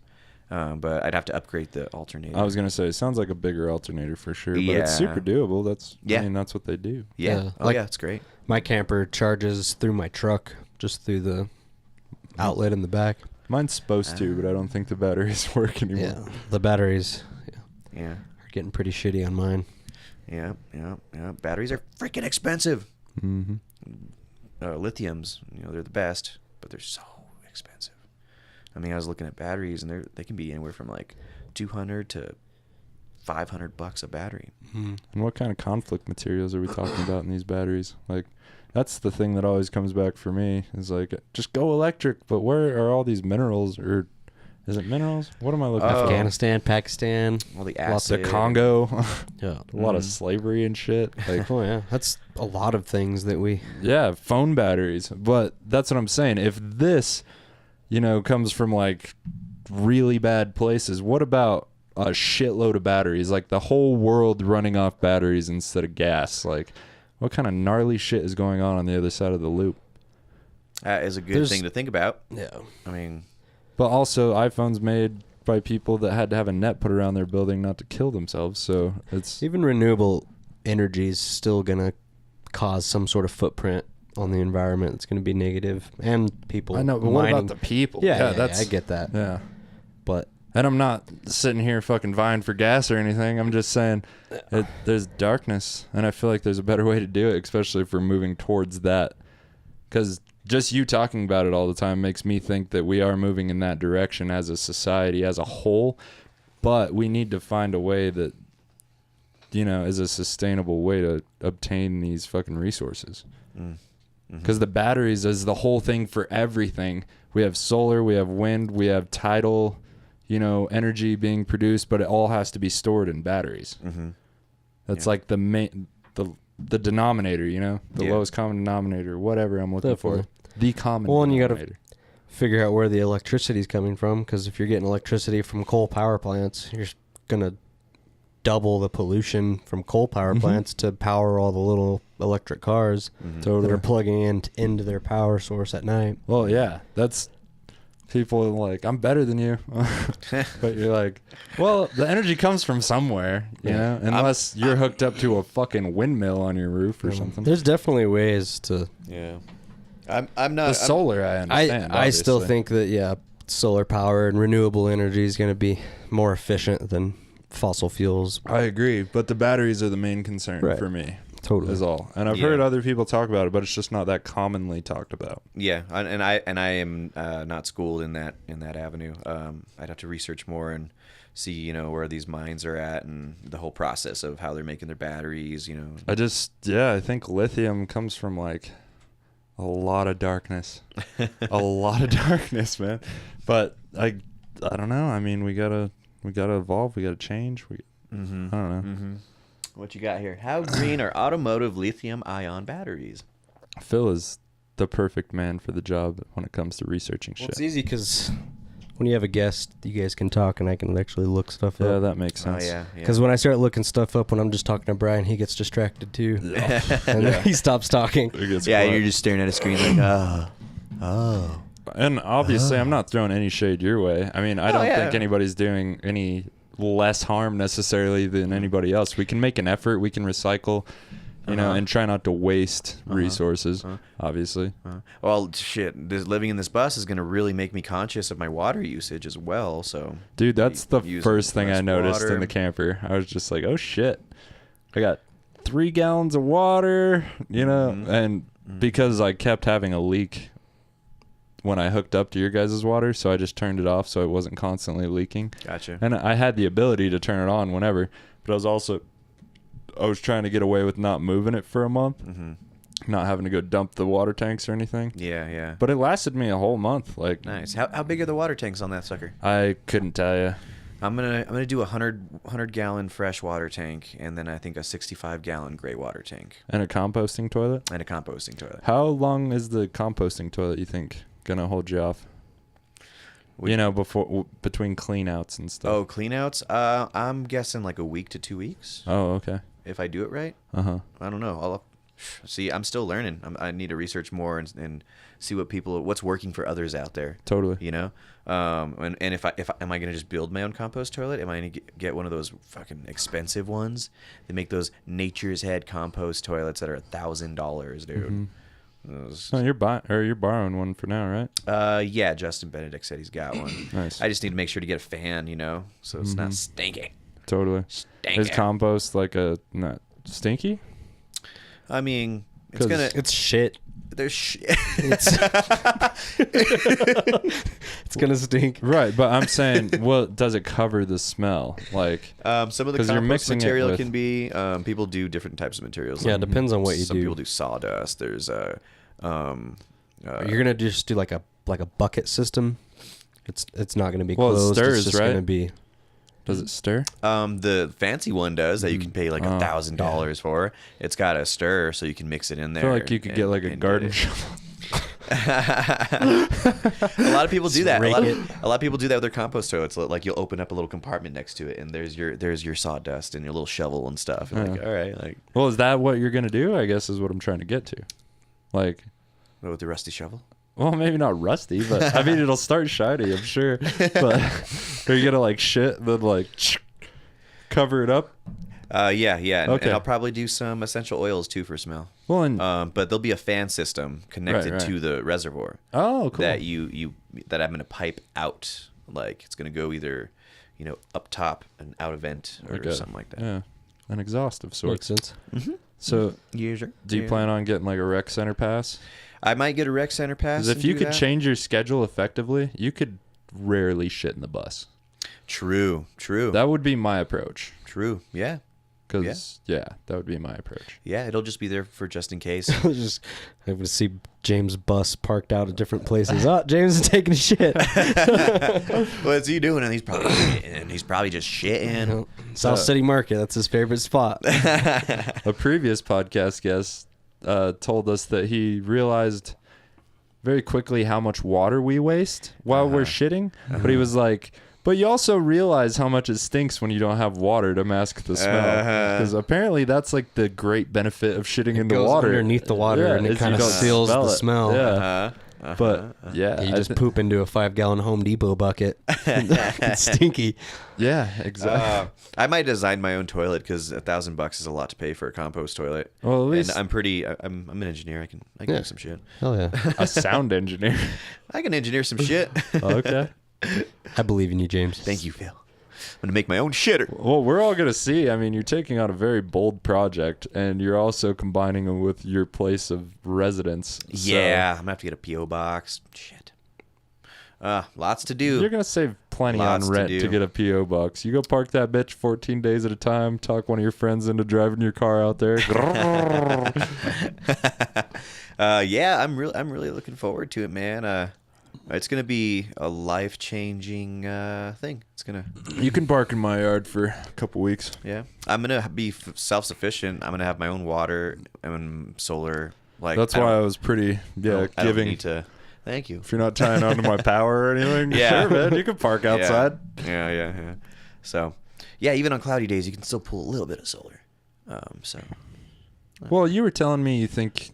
But I'd have to upgrade the alternator. I was going to say, it sounds like a bigger alternator for sure, but it's Yeah. super doable. Yeah. I mean, that's what they do. Yeah. Like- Yeah, it's great. My camper charges through my truck, just through the outlet in the back. Mine's supposed to, but I don't think the batteries work anymore. Yeah, the batteries Yeah. are getting pretty shitty on mine. Yeah. Batteries are freaking expensive. Lithiums, you know, they're the best, but they're so expensive. I mean, I was looking at batteries, and they can be anywhere from like $200 to $500 a battery. And what kind of conflict materials are we talking about in these batteries? Like, that's the thing that always comes back for me is like, just go electric, but where are all these minerals? Or is it minerals? What am I looking for? Afghanistan, Pakistan, All the lots acid. The Congo. yeah. A lot of slavery and shit. Like, Oh yeah, that's a lot of things that we. yeah, phone batteries. But that's what I'm saying. If this, you know, comes from like really bad places, what about a shitload of batteries, like the whole world running off batteries instead of gas. Like, what kind of gnarly shit is going on the other side of the loop? That is a good thing to think about. Yeah. I mean, but also iPhones made by people that had to have a net put around their building not to kill themselves. So it's even renewable energy is still gonna cause some sort of footprint on the environment. It's gonna be negative, and people. I know, but what about the people? Yeah, I get that. Yeah, but and I'm not sitting here fucking vying for gas or anything. I'm just saying there's darkness, and I feel like there's a better way to do it, especially if we're moving towards that. Because just you talking about it all the time makes me think that we are moving in that direction as a society as a whole, but we need to find a way that, you know, is a sustainable way to obtain these fucking resources. Because the batteries is the whole thing for everything. We have solar, we have wind, we have tidal, you know, energy being produced, but it all has to be stored in batteries. That's like the main, the denominator, you know, the lowest common denominator, whatever I'm looking for. The common denominator. And you got to figure out where the electricity is coming from, because if you're getting electricity from coal power plants, you're going to double the pollution from coal power plants to power all the little electric cars that are plugging into their power source at night. Well, yeah, that's people are like, I'm better than you. But you're like, well, the energy comes from somewhere, you know, unless you're hooked up to a fucking windmill on your roof or something. There's definitely ways to. Yeah. I'm not. The solar, I understand. I still think that, solar power and renewable energy is going to be more efficient than fossil fuels. I agree, but the batteries are the main concern for me. Totally. Is all. And I've heard other people talk about it, but it's just not that commonly talked about. Yeah, and I am not schooled in that avenue. I'd have to research more and see, you know, where these mines are at and the whole process of how they're making their batteries, you know. I think lithium comes from like a lot of darkness. A lot of darkness, man. But I don't know. I mean, we gotta evolve. We gotta change. I don't know. What you got here? How green are automotive lithium-ion batteries? Phil is the perfect man for the job when it comes to researching shit. It's easy because when you have a guest, you guys can talk and I can actually look stuff up. Yeah, that makes sense. Oh, yeah. Because when I start looking stuff up when I'm just talking to Brian, he gets distracted too. And then he stops talking. Yeah, you're just staring at a screen like, oh. And obviously, I'm not throwing any shade your way. I mean, I don't think anybody's doing any less harm necessarily than anybody else. We can make an effort. We can recycle, you know, and try not to waste resources, obviously. Well, shit, living in this bus is going to really make me conscious of my water usage as well. So, dude, that's the first thing I noticed in the camper. I was just like, oh, shit. I got 3 gallons of water, you know, and because I kept having a leak when I hooked up to your guys' water, so I just turned it off so it wasn't constantly leaking. Gotcha. And I had the ability to turn it on whenever, but I was trying to get away with not moving it for a month, not having to go dump the water tanks or anything. Yeah. But it lasted me a whole month. Like, nice. How big are the water tanks on that sucker? I couldn't tell you. I'm gonna do a 100 gallon fresh water tank, and then I think a 65 gallon gray water tank, And a composting toilet. How long is the composting toilet, you think, gonna hold you off? You know, between clean outs and stuff. Oh, clean outs? I'm guessing like a week to 2 weeks. Oh, okay. If I do it right. I don't know. See, I'm still learning. I need to research more and see what's working for others out there. Totally. You know, and if am I gonna just build my own compost toilet? Am I gonna get one of those fucking expensive ones? They make those Nature's Head compost toilets that are $1,000, dude. You're borrowing one for now, right? Yeah. Justin Benedict said he's got one. Nice. I just need to make sure to get a fan, you know, so it's not stinking. Totally. Is compost like not stinky? I mean, it's shit. There's shit. It's gonna stink. Right, but I'm saying, well, does it cover the smell? Like, some of the compost material can be. People do different types of materials. Yeah, it depends on what you do. Some people do sawdust. There's you're gonna just do like a bucket system. It's not gonna be closed. It stirs, it's just right? Gonna be. Does it stir? The fancy one does that you can pay like $1,000 for. It's got a stir, so you can mix it in there. I feel like you could get like a garden shovel. A lot of people do that. Rake A lot of people do that with their compost toilets. Like you'll open up a little compartment next to it, and there's your sawdust and your little shovel and stuff. And like, all right, like. Well, is that what you're gonna do? I guess is what I'm trying to get to. Like, What, with the rusty shovel? well, maybe not rusty, but I mean it'll start shiny, I'm sure. But are you gonna like shit then like cover it up? Yeah. And Okay. I'll probably do some essential oils too for smell. Well, and But there'll be a fan system connected Right. to the reservoir. oh, cool. That that I'm gonna pipe out. Like it's gonna go either, up top and out a vent or Okay. something like that. Yeah, an exhaust of Makes sorts. sense. So, Yeah, sure. do you plan on getting like a rec center pass? I might get a rec center pass. Because if and you do could that. change your schedule effectively, you could rarely shit in the bus. True. That would be my approach. True. Yeah. Because that would be my approach. Yeah. It'll just be there for just in case. Just I would see James' bus parked out at different places. Oh, James is taking a shit. What's he doing? And he's probably just shitting. South City Market. That's his favorite spot. A previous podcast guest told us that he realized very quickly how much water we waste while we're shitting. But he was like, but you also realize how much it stinks when you don't have water to mask the smell. Because apparently that's like the great benefit of shitting into Goes water. underneath the water and is it you kind of don't seals the it. smell. Yeah. But yeah, You I just thi- poop into a 5-gallon Home Depot bucket. It's stinky. Yeah, exactly. I might design my own toilet because $1,000 is a lot to pay for a compost toilet. Well, at least And I'm an engineer. I can do some shit. Hell yeah. a sound engineer. I can engineer some shit. Okay. I believe in you, James. Thank you, Phil. I'm gonna make my own shitter. Well, we're all gonna see. I mean, you're taking on a very bold project, and you're also combining it with your place of residence. So Yeah, I'm gonna have to get a PO box. Shit. Lots to do. you're gonna save plenty Lots on to rent to, do. get a PO box. You go park that bitch 14 days at a time. Talk one of your friends into driving your car out there. Yeah, I'm really looking forward to it, man. It's gonna be a life-changing thing. It's gonna. You can park in my yard for a couple weeks. Yeah, I'm gonna be self-sufficient. I'm gonna have my own water and solar. Like That's why I was pretty I don't giving. need to. Thank you. If you're not tying onto my power or anything, Yeah. sure, man, you can park outside. Yeah. So, yeah, even on cloudy days, you can still pull a little bit of solar. So. Well, you were telling me you think,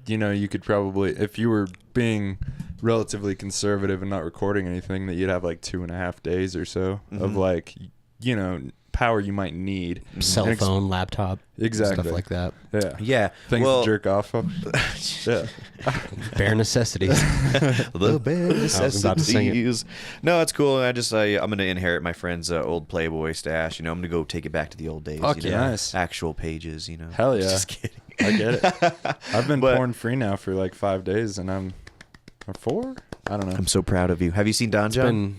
you could probably, if you were being relatively conservative and not recording anything, that you'd have like 2.5 days or so of like, power you might need. Cell phone, laptop. Exactly. Stuff like that. Yeah. Yeah. Things well, to jerk off of. Yeah. Bare necessities. the bare about to sing it. necessities. No, it's cool. I'm gonna inherit my friend's old Playboy stash. I'm gonna go take it back to the old days. Fuck yeah. Nice. Actual pages. Hell yeah. Just kidding. I get it. I've been But- porn free now for like 5 days, and I'm or 4. I don't know. I'm so proud of you. Have you seen Don John?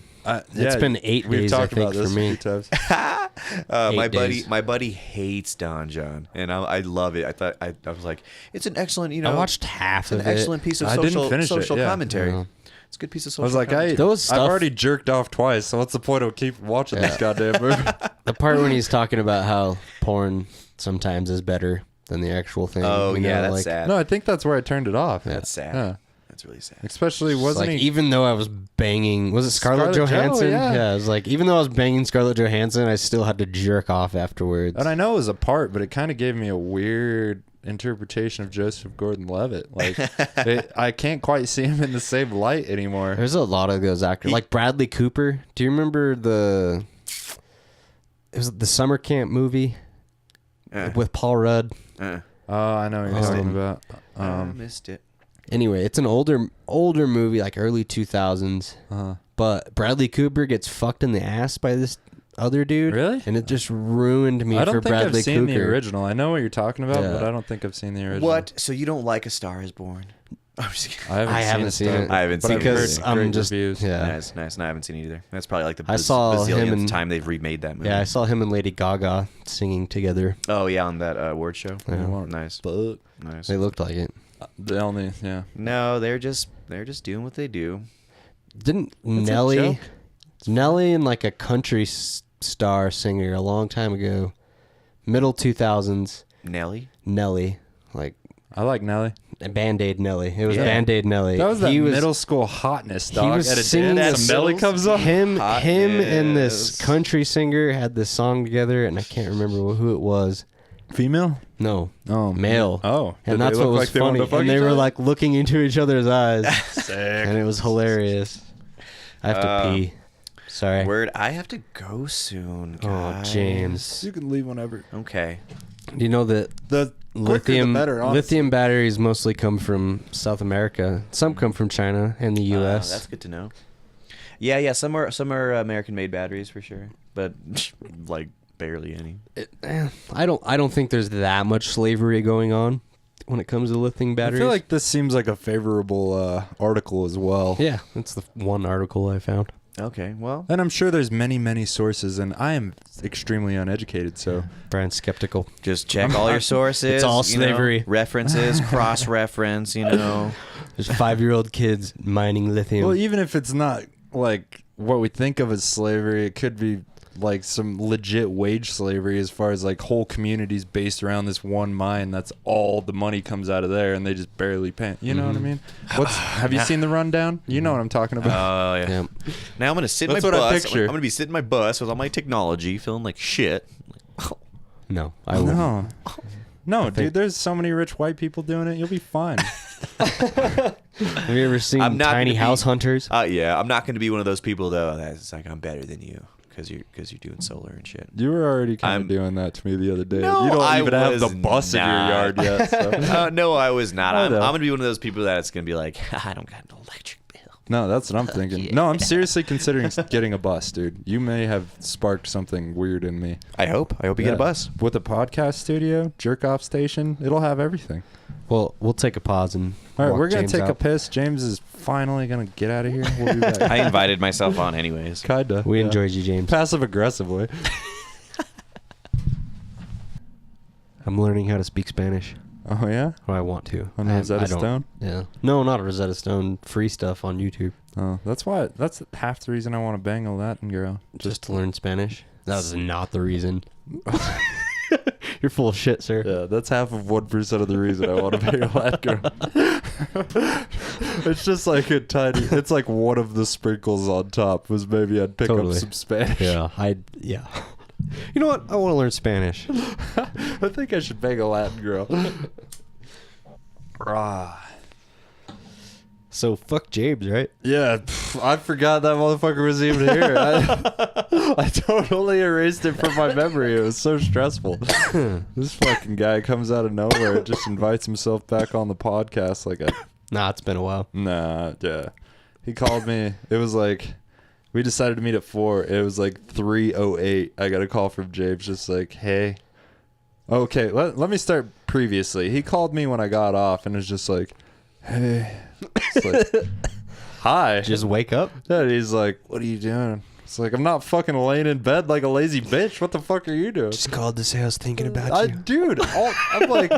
It's been 8 We've days, I talked about think, this for me. a few times. 8 days. my buddy hates Don John, and I love it. I was like, it's an excellent. I watched half It's an of it. excellent piece of I didn't social finish it, yeah. commentary. Yeah. It's a good piece of I social. was like, commentary. Those I've stuff- already jerked off twice, so what's the point of keep watching this goddamn movie? The part when he's talking about how porn sometimes is better than the actual thing. Oh yeah, that's like, sad. No, I think that's where I turned it off. That's sad. Yeah. That's really sad. Especially It's wasn't like, he? even though I was banging, was it Scarlett Scarlett Jo, Johansson? yeah. It was like, even though I was banging Scarlett Johansson, I still had to jerk off afterwards. And I know it was a part, but it kind of gave me a weird interpretation of Joseph Gordon-Levitt. Like, I can't quite see him in the same light anymore. There's a lot of those actors, like Bradley Cooper. Do you remember it was the summer camp movie with Paul Rudd? Oh, I know what you're talking about. I missed it. Anyway, it's an older movie, like early 2000s. But Bradley Cooper gets fucked in the ass by this other dude. Really? And it just ruined me I don't for think Bradley I've seen Cooper. the original. I know what you're talking about, Yeah. but I don't think I've seen the original. What? So you don't like A Star Is Born? I'm just kidding. I haven't seen it. I haven't but seen I've it because heard I'm great just reviews. yeah. Nice. No, I haven't seen it either. That's probably like the I saw him bazillionth and- time they've remade that movie. Yeah, I saw him and Lady Gaga singing together. Oh yeah, on that award show. Yeah. Nice. But Nice. They looked like it. the only, No, they're just doing what they do. Didn't a Nelly joke. and like a country star singer a long time ago, middle 2000s, Nelly. Nelly, like I like Nelly. Band-Aid Nelly. It was Yeah. Band-Aid Nelly. That was that he middle school hotness, dog. He was At a singing dance, this. some Nelly comes up. Him Hotness. and this country singer had this song together, and I can't remember who it was. Female? No, Oh, male. Oh, And did that's they what look was like they wanted funny. to fuck And they each were other? like looking into each other's eyes, Sick. and it was hilarious. I have to pee. Sorry. Word, I have to go soon. Oh, Guys. James. You can leave whenever. Okay. Do you know that The lithium better, honestly. lithium batteries mostly come from South America? Some come from China and the U.S. That's good to know. Yeah. Some are American-made batteries for sure, but like barely any. I don't think there's that much slavery going on when it comes to lithium batteries. I feel like this seems like a favorable article as well. yeah, that's the one article I found. Okay, well, And I'm sure there's many, many sources, and I am extremely uneducated, so... Brian's skeptical. just check all your sources. It's all you know, slavery. references, cross-reference. There's 5-year-old kids mining lithium. Well, even if it's not, like, what we think of as slavery, it could be, like, some legit wage slavery as far as, like, whole communities based around this one mine. That's all the money comes out of there, and they just barely pay. You know what I mean? Have you seen the rundown? You know what I'm talking about. Oh, yeah. Yeah. Now I'm going to sit in my That's what I bus. picture. I'm going to be sitting in my bus with all my technology, feeling like shit. No, I wouldn't. No, dude, there's so many rich white people doing it. You'll be fine. Have you ever seen I'm not Tiny gonna be- House Hunters? Yeah, I'm not going to be one of those people, though, that's like, I'm better than you because you're doing solar and shit. You were already kind I'm- of doing that to me the other day. No, you don't I even have the was bus in your not. yard yet. So. No, I was not. I I'm know. going to be one of those people that's going to be like, I don't got an electric bill. No, that's what I'm thinking. Yeah. No, I'm seriously considering getting a bus, dude. You may have sparked something weird in me. I hope you get a bus. With a podcast studio, jerk off station, it'll have everything. Well, we'll take a pause and All right, walk we're going James to take a out. piss. James is finally going to get out of here. We'll be back. I invited myself on anyways. Kinda. We yeah. enjoyed you, James. Passive aggressively. I'm learning how to speak Spanish. Oh, yeah? Or I want to. On I Rosetta don't- Stone? Yeah. No, not a Rosetta Stone. Free stuff on YouTube. Oh, that's half the reason I want to bang a Latin girl. Just to learn Spanish. That was not the reason. You're full of shit, sir. Yeah, that's half of 1% of the reason I want to bang a Latin girl. It's just like a tiny. It's like one of the sprinkles on top was maybe I'd pick Totally. up some Spanish. Yeah. You know what? I want to learn Spanish. I think I should bang a Latin girl. So fuck James, right? Yeah, I forgot that motherfucker was even here. I totally erased it from my memory. It was so stressful. This fucking guy comes out of nowhere and just invites himself back on the podcast like a... Nah, it's been a while. Nah, yeah. He called me. It was like... We decided to meet at 4. It was like 3:08. I got a call from James just like, hey. Okay, let me start previously. He called me when I got off and was just like, hey. It's like, hi. Just wake up. And he's like, what are you doing? It's like, I'm not fucking laying in bed like a lazy bitch. What the fuck are you doing? Just called to say I was thinking about you. Dude, I'm like,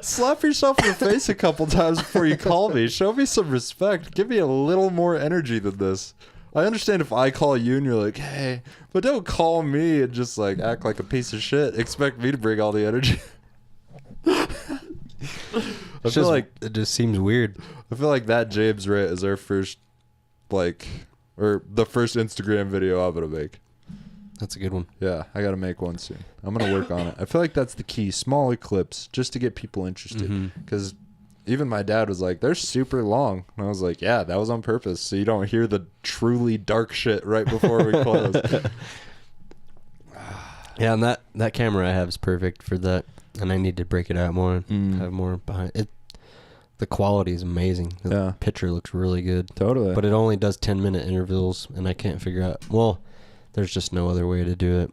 slap yourself in the face a couple times before you call me. Show me some respect. Give me a little more energy than this. I understand if I call you and you're like, hey, but don't call me and just like act like a piece of shit. Expect me to bring all the energy. I feel like it just seems weird. I feel like that James Ray is our first, like, or the first Instagram video I'm gonna make. That's a good one. Yeah, I gotta make one soon. I'm gonna work on it. I feel like that's the key. Smaller clips, just to get people interested. Because even my dad was like, "They're super long," and I was like, "Yeah, that was on purpose, so you don't hear the truly dark shit right before we close." Yeah, and that camera I have is perfect for that, and I need to break it out more, Mm. have more behind it. The quality is amazing. The Yeah. picture looks really good, Totally. but it only does 10-minute intervals, and I can't figure out. Well, there's just no other way to do it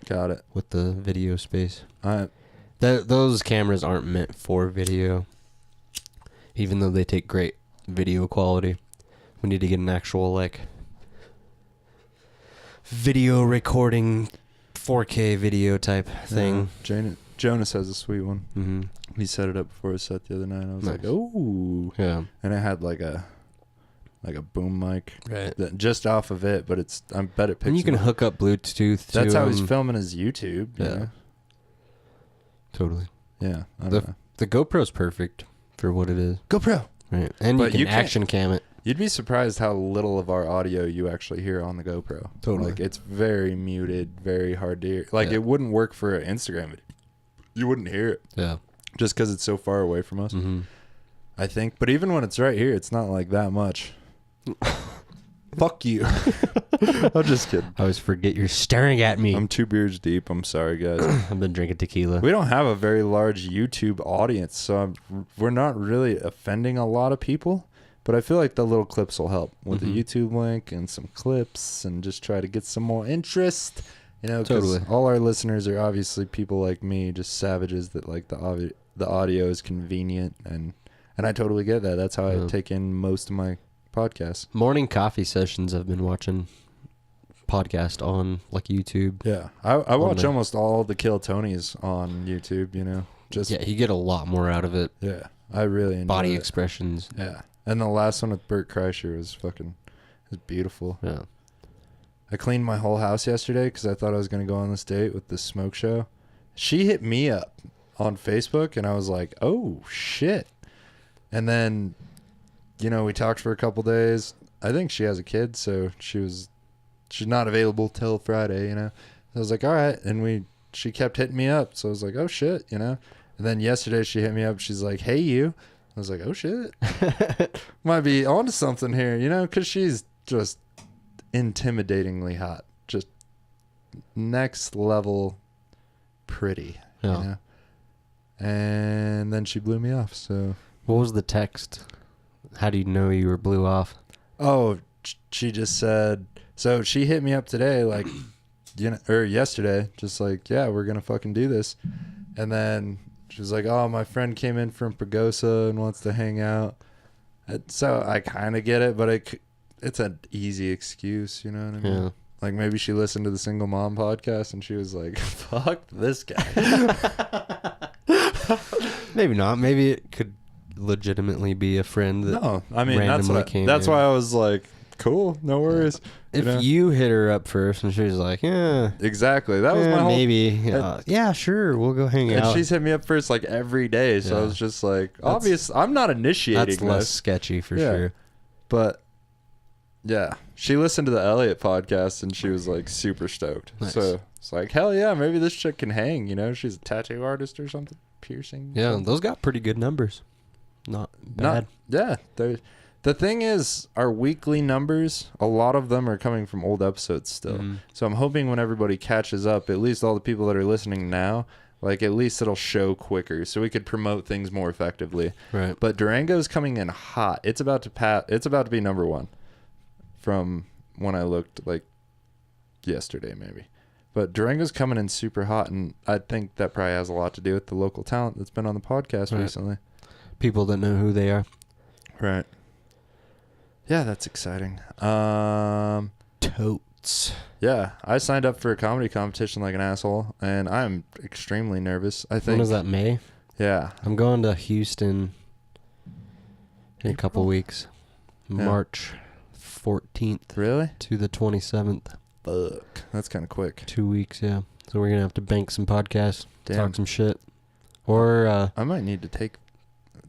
Got it. with the video space. I Those cameras aren't meant for video, even though they take great video quality. We need to get an actual like video recording 4K video type thing. Jonas has a sweet one. Mm-hmm. He set it up before his set the other night. I was like, Nice. "Ooh!" Yeah. And it had like a boom mic Right. that just off of it, but I bet it picks. And you can them up. hook up Bluetooth to That's how he's filming his YouTube. Yeah. Yeah. Totally. Yeah. I don't know. The GoPro's perfect for what it is. GoPro. Right. And But you you can can't- action cam it. You'd be surprised how little of our audio you actually hear on the GoPro. Totally. Like, it's very muted, very hard to hear. Like, Yeah. it wouldn't work for an Instagram video. You wouldn't hear it Yeah. just because it's so far away from us, Mm-hmm. I think. But even when it's right here, it's not like that much. Fuck you. I'm just kidding. I always forget you're staring at me. I'm 2 beers deep. I'm sorry, guys. I've been drinking tequila. We don't have a very large YouTube audience, so we're not really offending a lot of people. But I feel like the little clips will help with Mhm. the YouTube link and some clips and just try to get some more interest. You know, because Totally. all our listeners are obviously people like me, just savages that like the audio is convenient. And I totally get that. That's how I Yeah. take in most of my podcasts. Morning coffee sessions I've been watching podcast on like YouTube. Yeah. I watch the- almost all the Kill Tonys on YouTube, you know. Just Yeah, you get a lot more out of it. yeah. I really enjoy Body it. expressions. Yeah. And the last one with Bert Kreischer was beautiful. Yeah. I cleaned my whole house yesterday because I thought I was going to go on this date with this smoke show. She hit me up on Facebook, and I was like, oh, shit. And then, you know, we talked for a couple days. I think she has a kid, so she's not available till Friday, you know. I was like, all right. And she kept hitting me up. So I was like, oh, shit, you know. And then yesterday she hit me up. She's like, hey, you. I was like, oh, shit. Might be onto something here, you know, because she's just intimidatingly hot. Just next level pretty, Yeah. you know. And then she blew me off, so. What was the text? How do you know you were blew off? Oh, she just said, so she hit me up today, like, you know, or yesterday, just like, yeah, we're going to fucking do this. And then she was like, oh, my friend came in from Pagosa and wants to hang out. So I kind of get it, but it's an easy excuse, you know what I mean? Yeah. Like maybe she listened to the Single Mom podcast and she was like, fuck this guy. Maybe not. Maybe it could legitimately be a friend that No, I mean, randomly came that's in. why I was like, cool, no worries. If know? you hit her up first and she was like, yeah, Exactly. That was my whole. maybe. Yeah, sure, we'll go hang And out. she's hit me up first like every day, so I Yeah. was just like, obvious. I'm not initiating That's less this, sketchy for Yeah. sure. but yeah, she listened to the Elliot podcast and she was like super stoked. Nice. So it's like, hell yeah, maybe this chick can hang. You know, she's a tattoo artist or something, piercing. Yeah, something. those got pretty good numbers. Not bad. Yeah, the thing is, our weekly numbers, a lot of them are coming from old episodes still. Mhm. So I'm hoping when everybody catches up, at least all the people that are listening now, like at least it'll show quicker, so we could promote things more effectively. Right. But Durango's coming in hot. It's about to be number one from when I looked like yesterday maybe. But Durango's coming in super hot, and I think that probably has a lot to do with the local talent that's been on the podcast Right. recently. People that know who they are. Right. Yeah, that's exciting. Totes. Yeah, I signed up for a comedy competition like an asshole, and I'm extremely nervous. I When think. is that, May? Yeah. I'm going to Houston in a couple weeks. Yeah. March 14th Really? to the 27th. Fuck. That's kind of quick. 2 weeks, yeah. So we're going to have to bank some podcasts, Damn. talk some shit. Or, I might need to take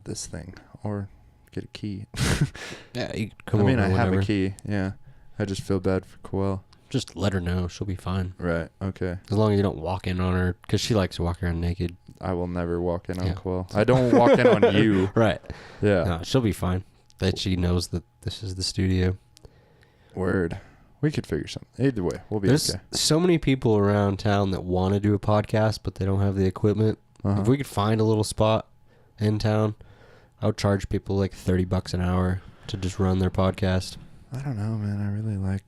this thing or get a key. yeah, you can come I mean, over I have whenever. a key. Yeah. I just feel bad for Coel. Just let her know. She'll be fine. Right. Okay. As long as you don't walk in on her, because she likes to walk around naked. I will never walk in on Yeah. Coel. I don't walk in on you. Right. Yeah. No, she'll be fine. That she knows that this is the studio. Word. We could figure something. Either way, we'll be There's okay. so many people around town that want to do a podcast, but they don't have the equipment. Uh-huh. If we could find a little spot in town, I would charge people like $30 an hour to just run their podcast. I don't know, man. I really like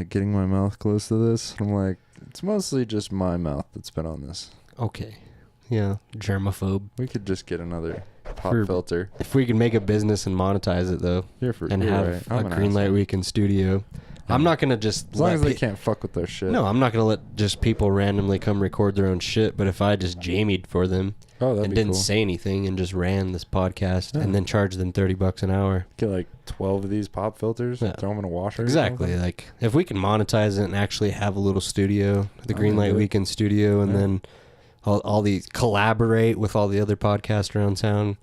getting my mouth close to this. I'm like, it's mostly just my mouth that's been on this. Okay. Yeah. Germaphobe. We could just get another pop For- filter. If we could make a business and monetize it, though, and you're have right. a I'm an Greenlight asshole. Weekend studio, I'm not going to just As long let as they pe- can't fuck with their shit. No, I'm not going to let just people randomly come record their own shit, but if I just jamied for them Oh, that'd and be didn't cool. say anything and just ran this podcast Yeah. and then charged them $30 an hour. Get like 12 of these pop filters, Yeah. throw them in a washer. or Exactly. something. Like, if we can monetize it and actually have a little studio, the Oh, Greenlight yeah. Weekend studio, and Yeah. then all these collaborate with all the other podcasts around town,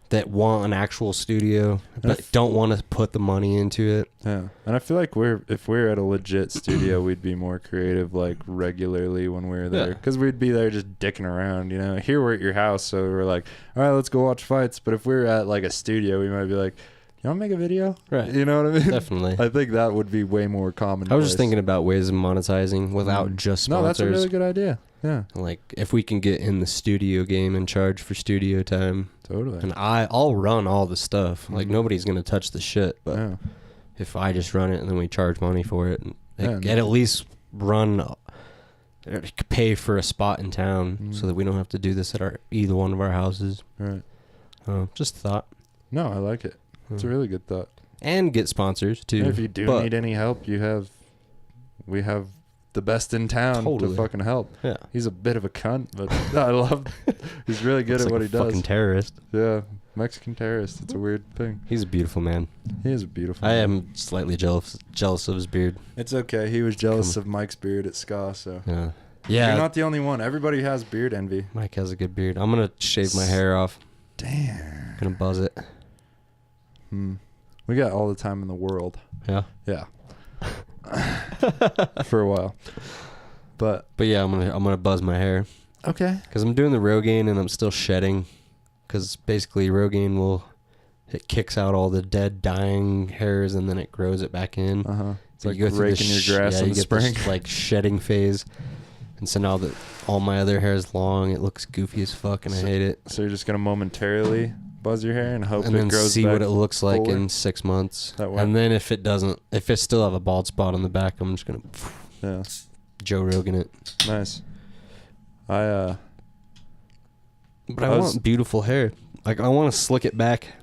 that want an actual studio but don't want to put the money into it. Yeah, and I feel like if we're at a legit studio, we'd be more creative, like regularly when we were there, because we'd be there just dicking around. You know, here we're at your house, so we're like, all right, let's go watch fights. But if we were at like a studio, we might be like, you want to make a video? Right. You know what I mean? Definitely. I think that would be way more common. I was just thinking about ways of monetizing without just sponsors. No, that's a really good idea. Yeah. Like if we can get in the studio game and charge for studio time. Totally. And I'll run all the stuff. Like nobody's going to touch the shit. But if I just run it and then we charge money for it, and at least pay for a spot in town so that we don't have to do this at either one of our houses. Right. Just a thought. No, I like it. It's a really good thought. And get sponsors too. And if you do need any help, we have the best in town to fucking help. Yeah. He's a bit of a cunt, but I love. He's really good at what he does. Fucking terrorist. Yeah, Mexican terrorist. It's a weird thing. He's a beautiful man. He is a beautiful. I man. am slightly jealous of his beard. It's okay. He was jealous of Mike's beard at Ska, so. Yeah. You're not the only one. Everybody has beard envy. Mike has a good beard. I'm gonna shave my hair off. Damn. Gonna buzz it. We got all the time in the world. Yeah. Yeah. For a while. But yeah, I'm gonna buzz my hair. Okay. Because I'm doing the Rogaine and I'm still shedding. Because basically Rogaine it kicks out all the dead, dying hairs and then it grows it back in. It's like you go raking your grass in the spring. This, like shedding phase. And so now that all my other hair is long, it looks goofy as fuck and I hate it. So you're just gonna momentarily buzz your hair and hope and then it grows see back what it looks like fuller? in 6 months. That way. And then if it still have a bald spot on the back, I'm just gonna Joe Rogan it. Nice. But I want beautiful hair. Like I want to slick it back,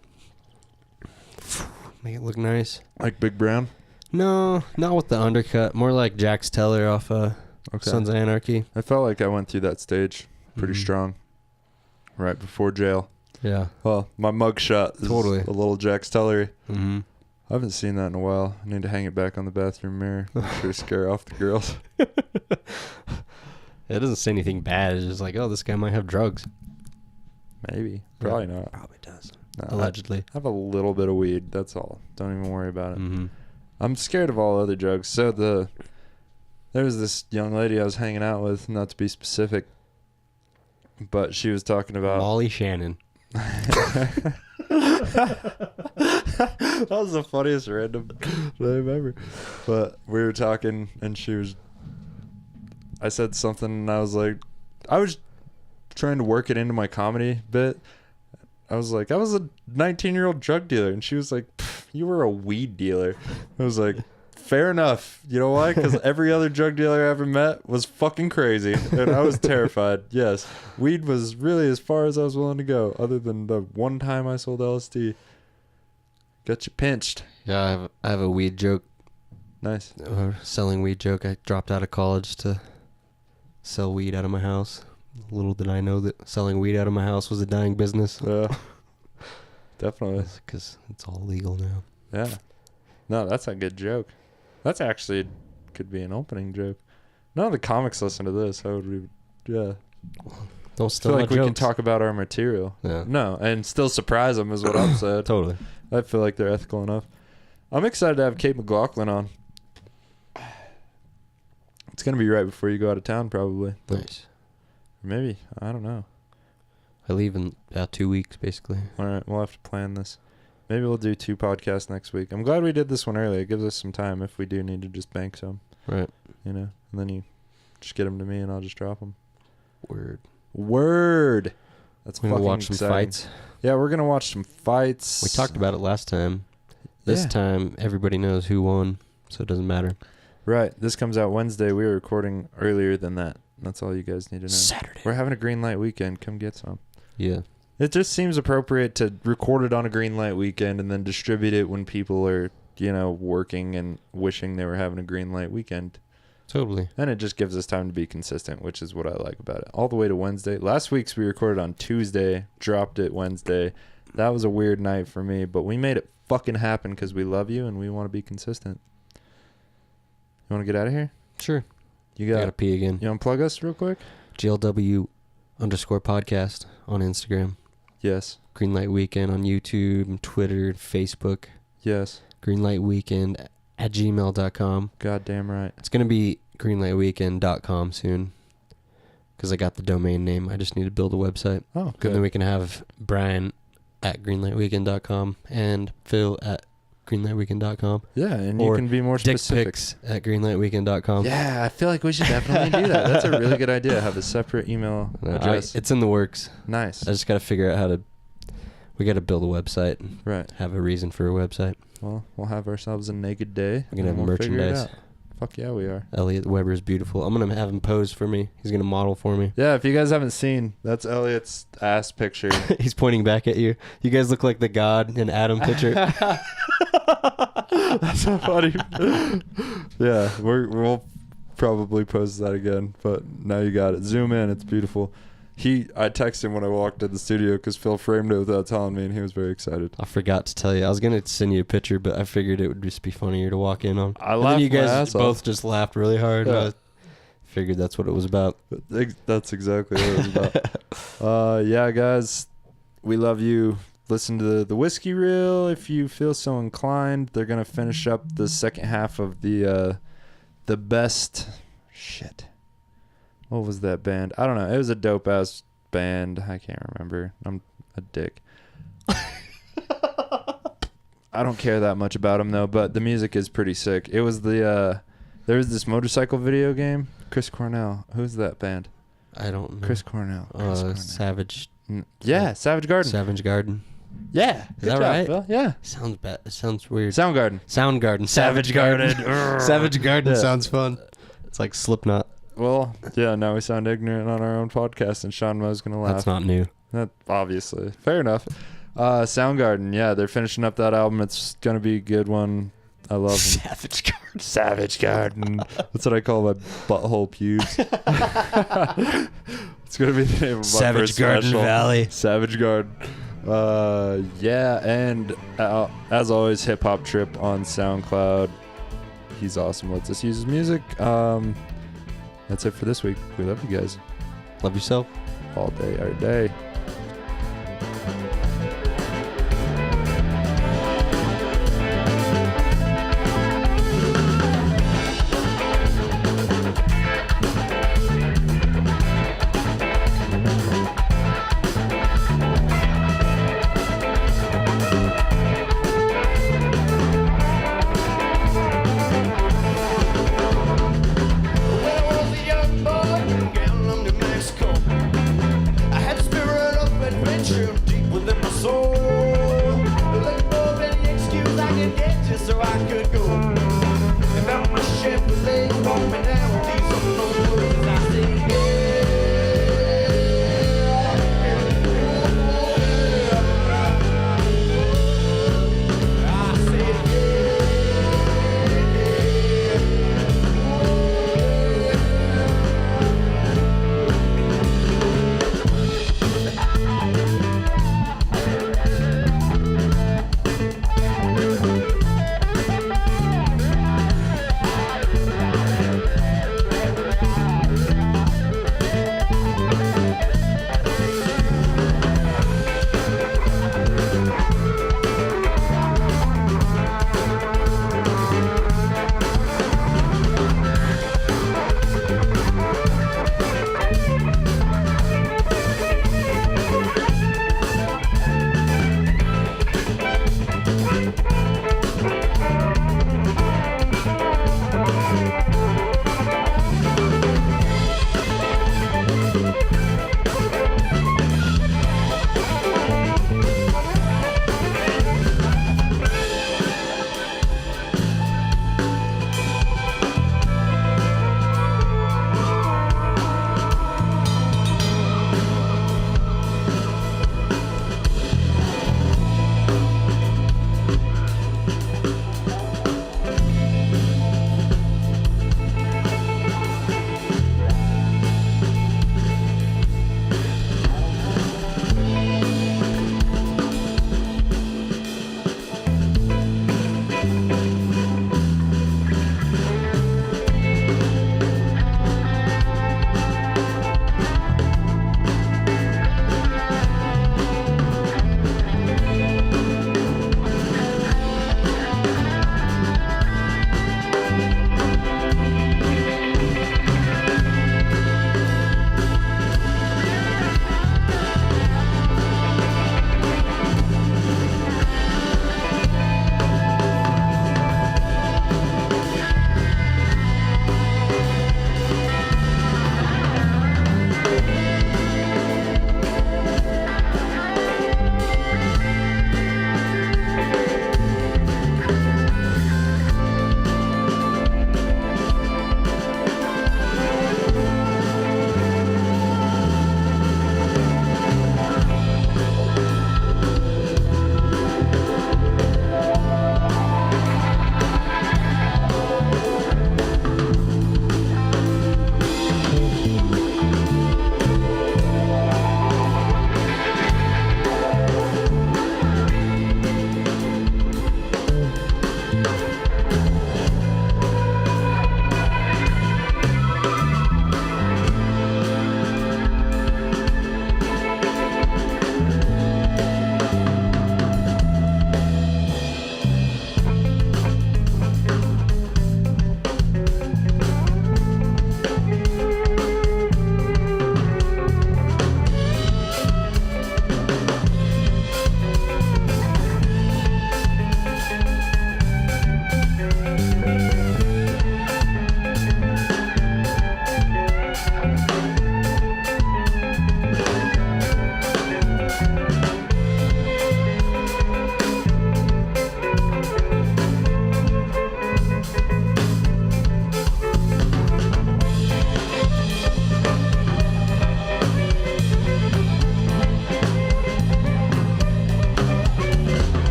make it look nice. Like Big Brown? No, not with the undercut. More like Jax Teller off Sons of Anarchy. I felt like I went through that stage pretty strong. Right before jail. Yeah. Well, my mugshot is a little Jax Tellery. Mm-hmm. I haven't seen that in a while. I need to hang it back on the bathroom mirror. I'm sure scare off the girls. It doesn't say anything bad. It's just like, oh, this guy might have drugs. Maybe. Probably not. Probably does. No, Allegedly. I have a little bit of weed. That's all. Don't even worry about it. Mm-hmm. I'm scared of all other drugs. So there was this young lady I was hanging out with, not to be specific, but she was talking about Molly Shannon. That was the funniest random name ever. But we were talking, and I said something, and I was like, I was trying to work it into my comedy bit. I was like, I was a 19-year-old drug dealer, and she was like, you were a weed dealer. I was like, fair enough. You know why? Because every other drug dealer I ever met was fucking crazy, and I was terrified. Yes, weed was really as far as I was willing to go, other than the one time I sold LSD. Got you pinched. Yeah, I have a weed joke. Nice. Selling weed joke. I dropped out of college to sell weed out of my house. Little did I know that selling weed out of my house was a dying business. Definitely. Because it's all legal now. Yeah. No, that's a good joke. That's actually could be an opening joke. None of the comics listen to this. How would we? Yeah. Don't steal feel my like we jokes. can talk about our material. Yeah. No, and still surprise them is what I'm saying. Totally. I feel like they're ethical enough. I'm excited to have Kate McLaughlin on. It's gonna be right before you go out of town, probably. Nice. Maybe. I don't know. I leave in about 2 weeks, basically. All right, we'll have to plan this. Maybe we'll do 2 podcasts next week. I'm glad we did this one early. It gives us some time if we do need to just bank some. Right. You know, and then you just get them to me and I'll just drop them. Word. That's we're fucking gonna watch exciting. some fights. Yeah, we're gonna watch some fights. We talked about it last time. This time, everybody knows who won, so it doesn't matter. Right. This comes out Wednesday. We were recording earlier than that. That's all you guys need to know. Saturday. We're having a green light weekend. Come get some. Yeah. It just seems appropriate to record it on a green light weekend and then distribute it when people are, working and wishing they were having a green light weekend. Totally. And it just gives us time to be consistent, which is what I like about it. All the way to Wednesday. Last week's we recorded on Tuesday, dropped it Wednesday. That was a weird night for me, but we made it fucking happen because we love you and we want to be consistent. You want to get out of here? Sure. You gotta pee again. You want to plug us real quick? GLW _podcast on Instagram. Yes. Greenlight Weekend on YouTube, and Twitter, and Facebook. Yes. Greenlightweekend at gmail.com. Goddamn right. It's going to be greenlightweekend.com soon because I got the domain name. I just need to build a website. Oh, And good. then we can have Brian at greenlightweekend.com and Phil at greenlightweekend.com. Yeah, and or you can be more Dick specific. pics at greenlightweekend.com. Yeah, I feel like we should definitely do that. That's a really good idea. Have a separate email address. It's in the works. Nice. I just got to figure out how to. We got to build a website. And Right. have a reason for a website. Well, we'll have ourselves a naked day. We're going to have and we'll figure it merchandise. out. Fuck yeah, we are. Elliot Weber is beautiful. I'm going to have him pose for me. He's going to model for me. Yeah, if you guys haven't seen, that's Elliot's ass picture. He's pointing back at you. You guys look like the God and Adam picture. That's so funny. Yeah, we'll probably post that again, but now you got it. Zoom in, it's beautiful. I texted him when I walked in the studio because Phil framed it without telling me, and he was very excited. I forgot to tell you. I was going to send you a picture, but I figured it would just be funnier to walk in on. I and laughed then you my guys ass both off. just laughed really hard. Yeah. And I figured that's what it was about. That's exactly what it was about. Yeah, guys, we love you. Listen to the Whiskey Reel if you feel so inclined. They're gonna finish up the second half of the best shit. What was that band? I don't know. It was a dope ass band. I can't remember. I'm a dick. I don't care that much about them though, but the music is pretty sick. It was there was this motorcycle video game. Chris Cornell. Who's that band? I don't know. Chris Cornell. Savage. Yeah, Savage Garden. Savage Garden. Yeah. Is that right? Phil. Yeah. Sounds bad. It sounds weird. Soundgarden. Soundgarden. Savage Garden. Savage Garden Yeah. sounds fun. It's like Slipknot. Well, yeah, now we sound ignorant on our own podcast, and Sean Mo's going to laugh. That's not new. That, obviously. Fair enough. Soundgarden, yeah, they're finishing up that album. It's going to be a good one. I love them. Savage Garden. Savage Garden. That's what I call my butthole pubes. It's going to be the name of my Savage first Garden special. Valley. Savage Garden. Yeah, and as always, Hip Hop Trip on SoundCloud. He's awesome. Lets us use his music. That's it for this week. We love you guys. Love yourself. All day, every day. Deep within my soul, looking for any excuse I can get just so I could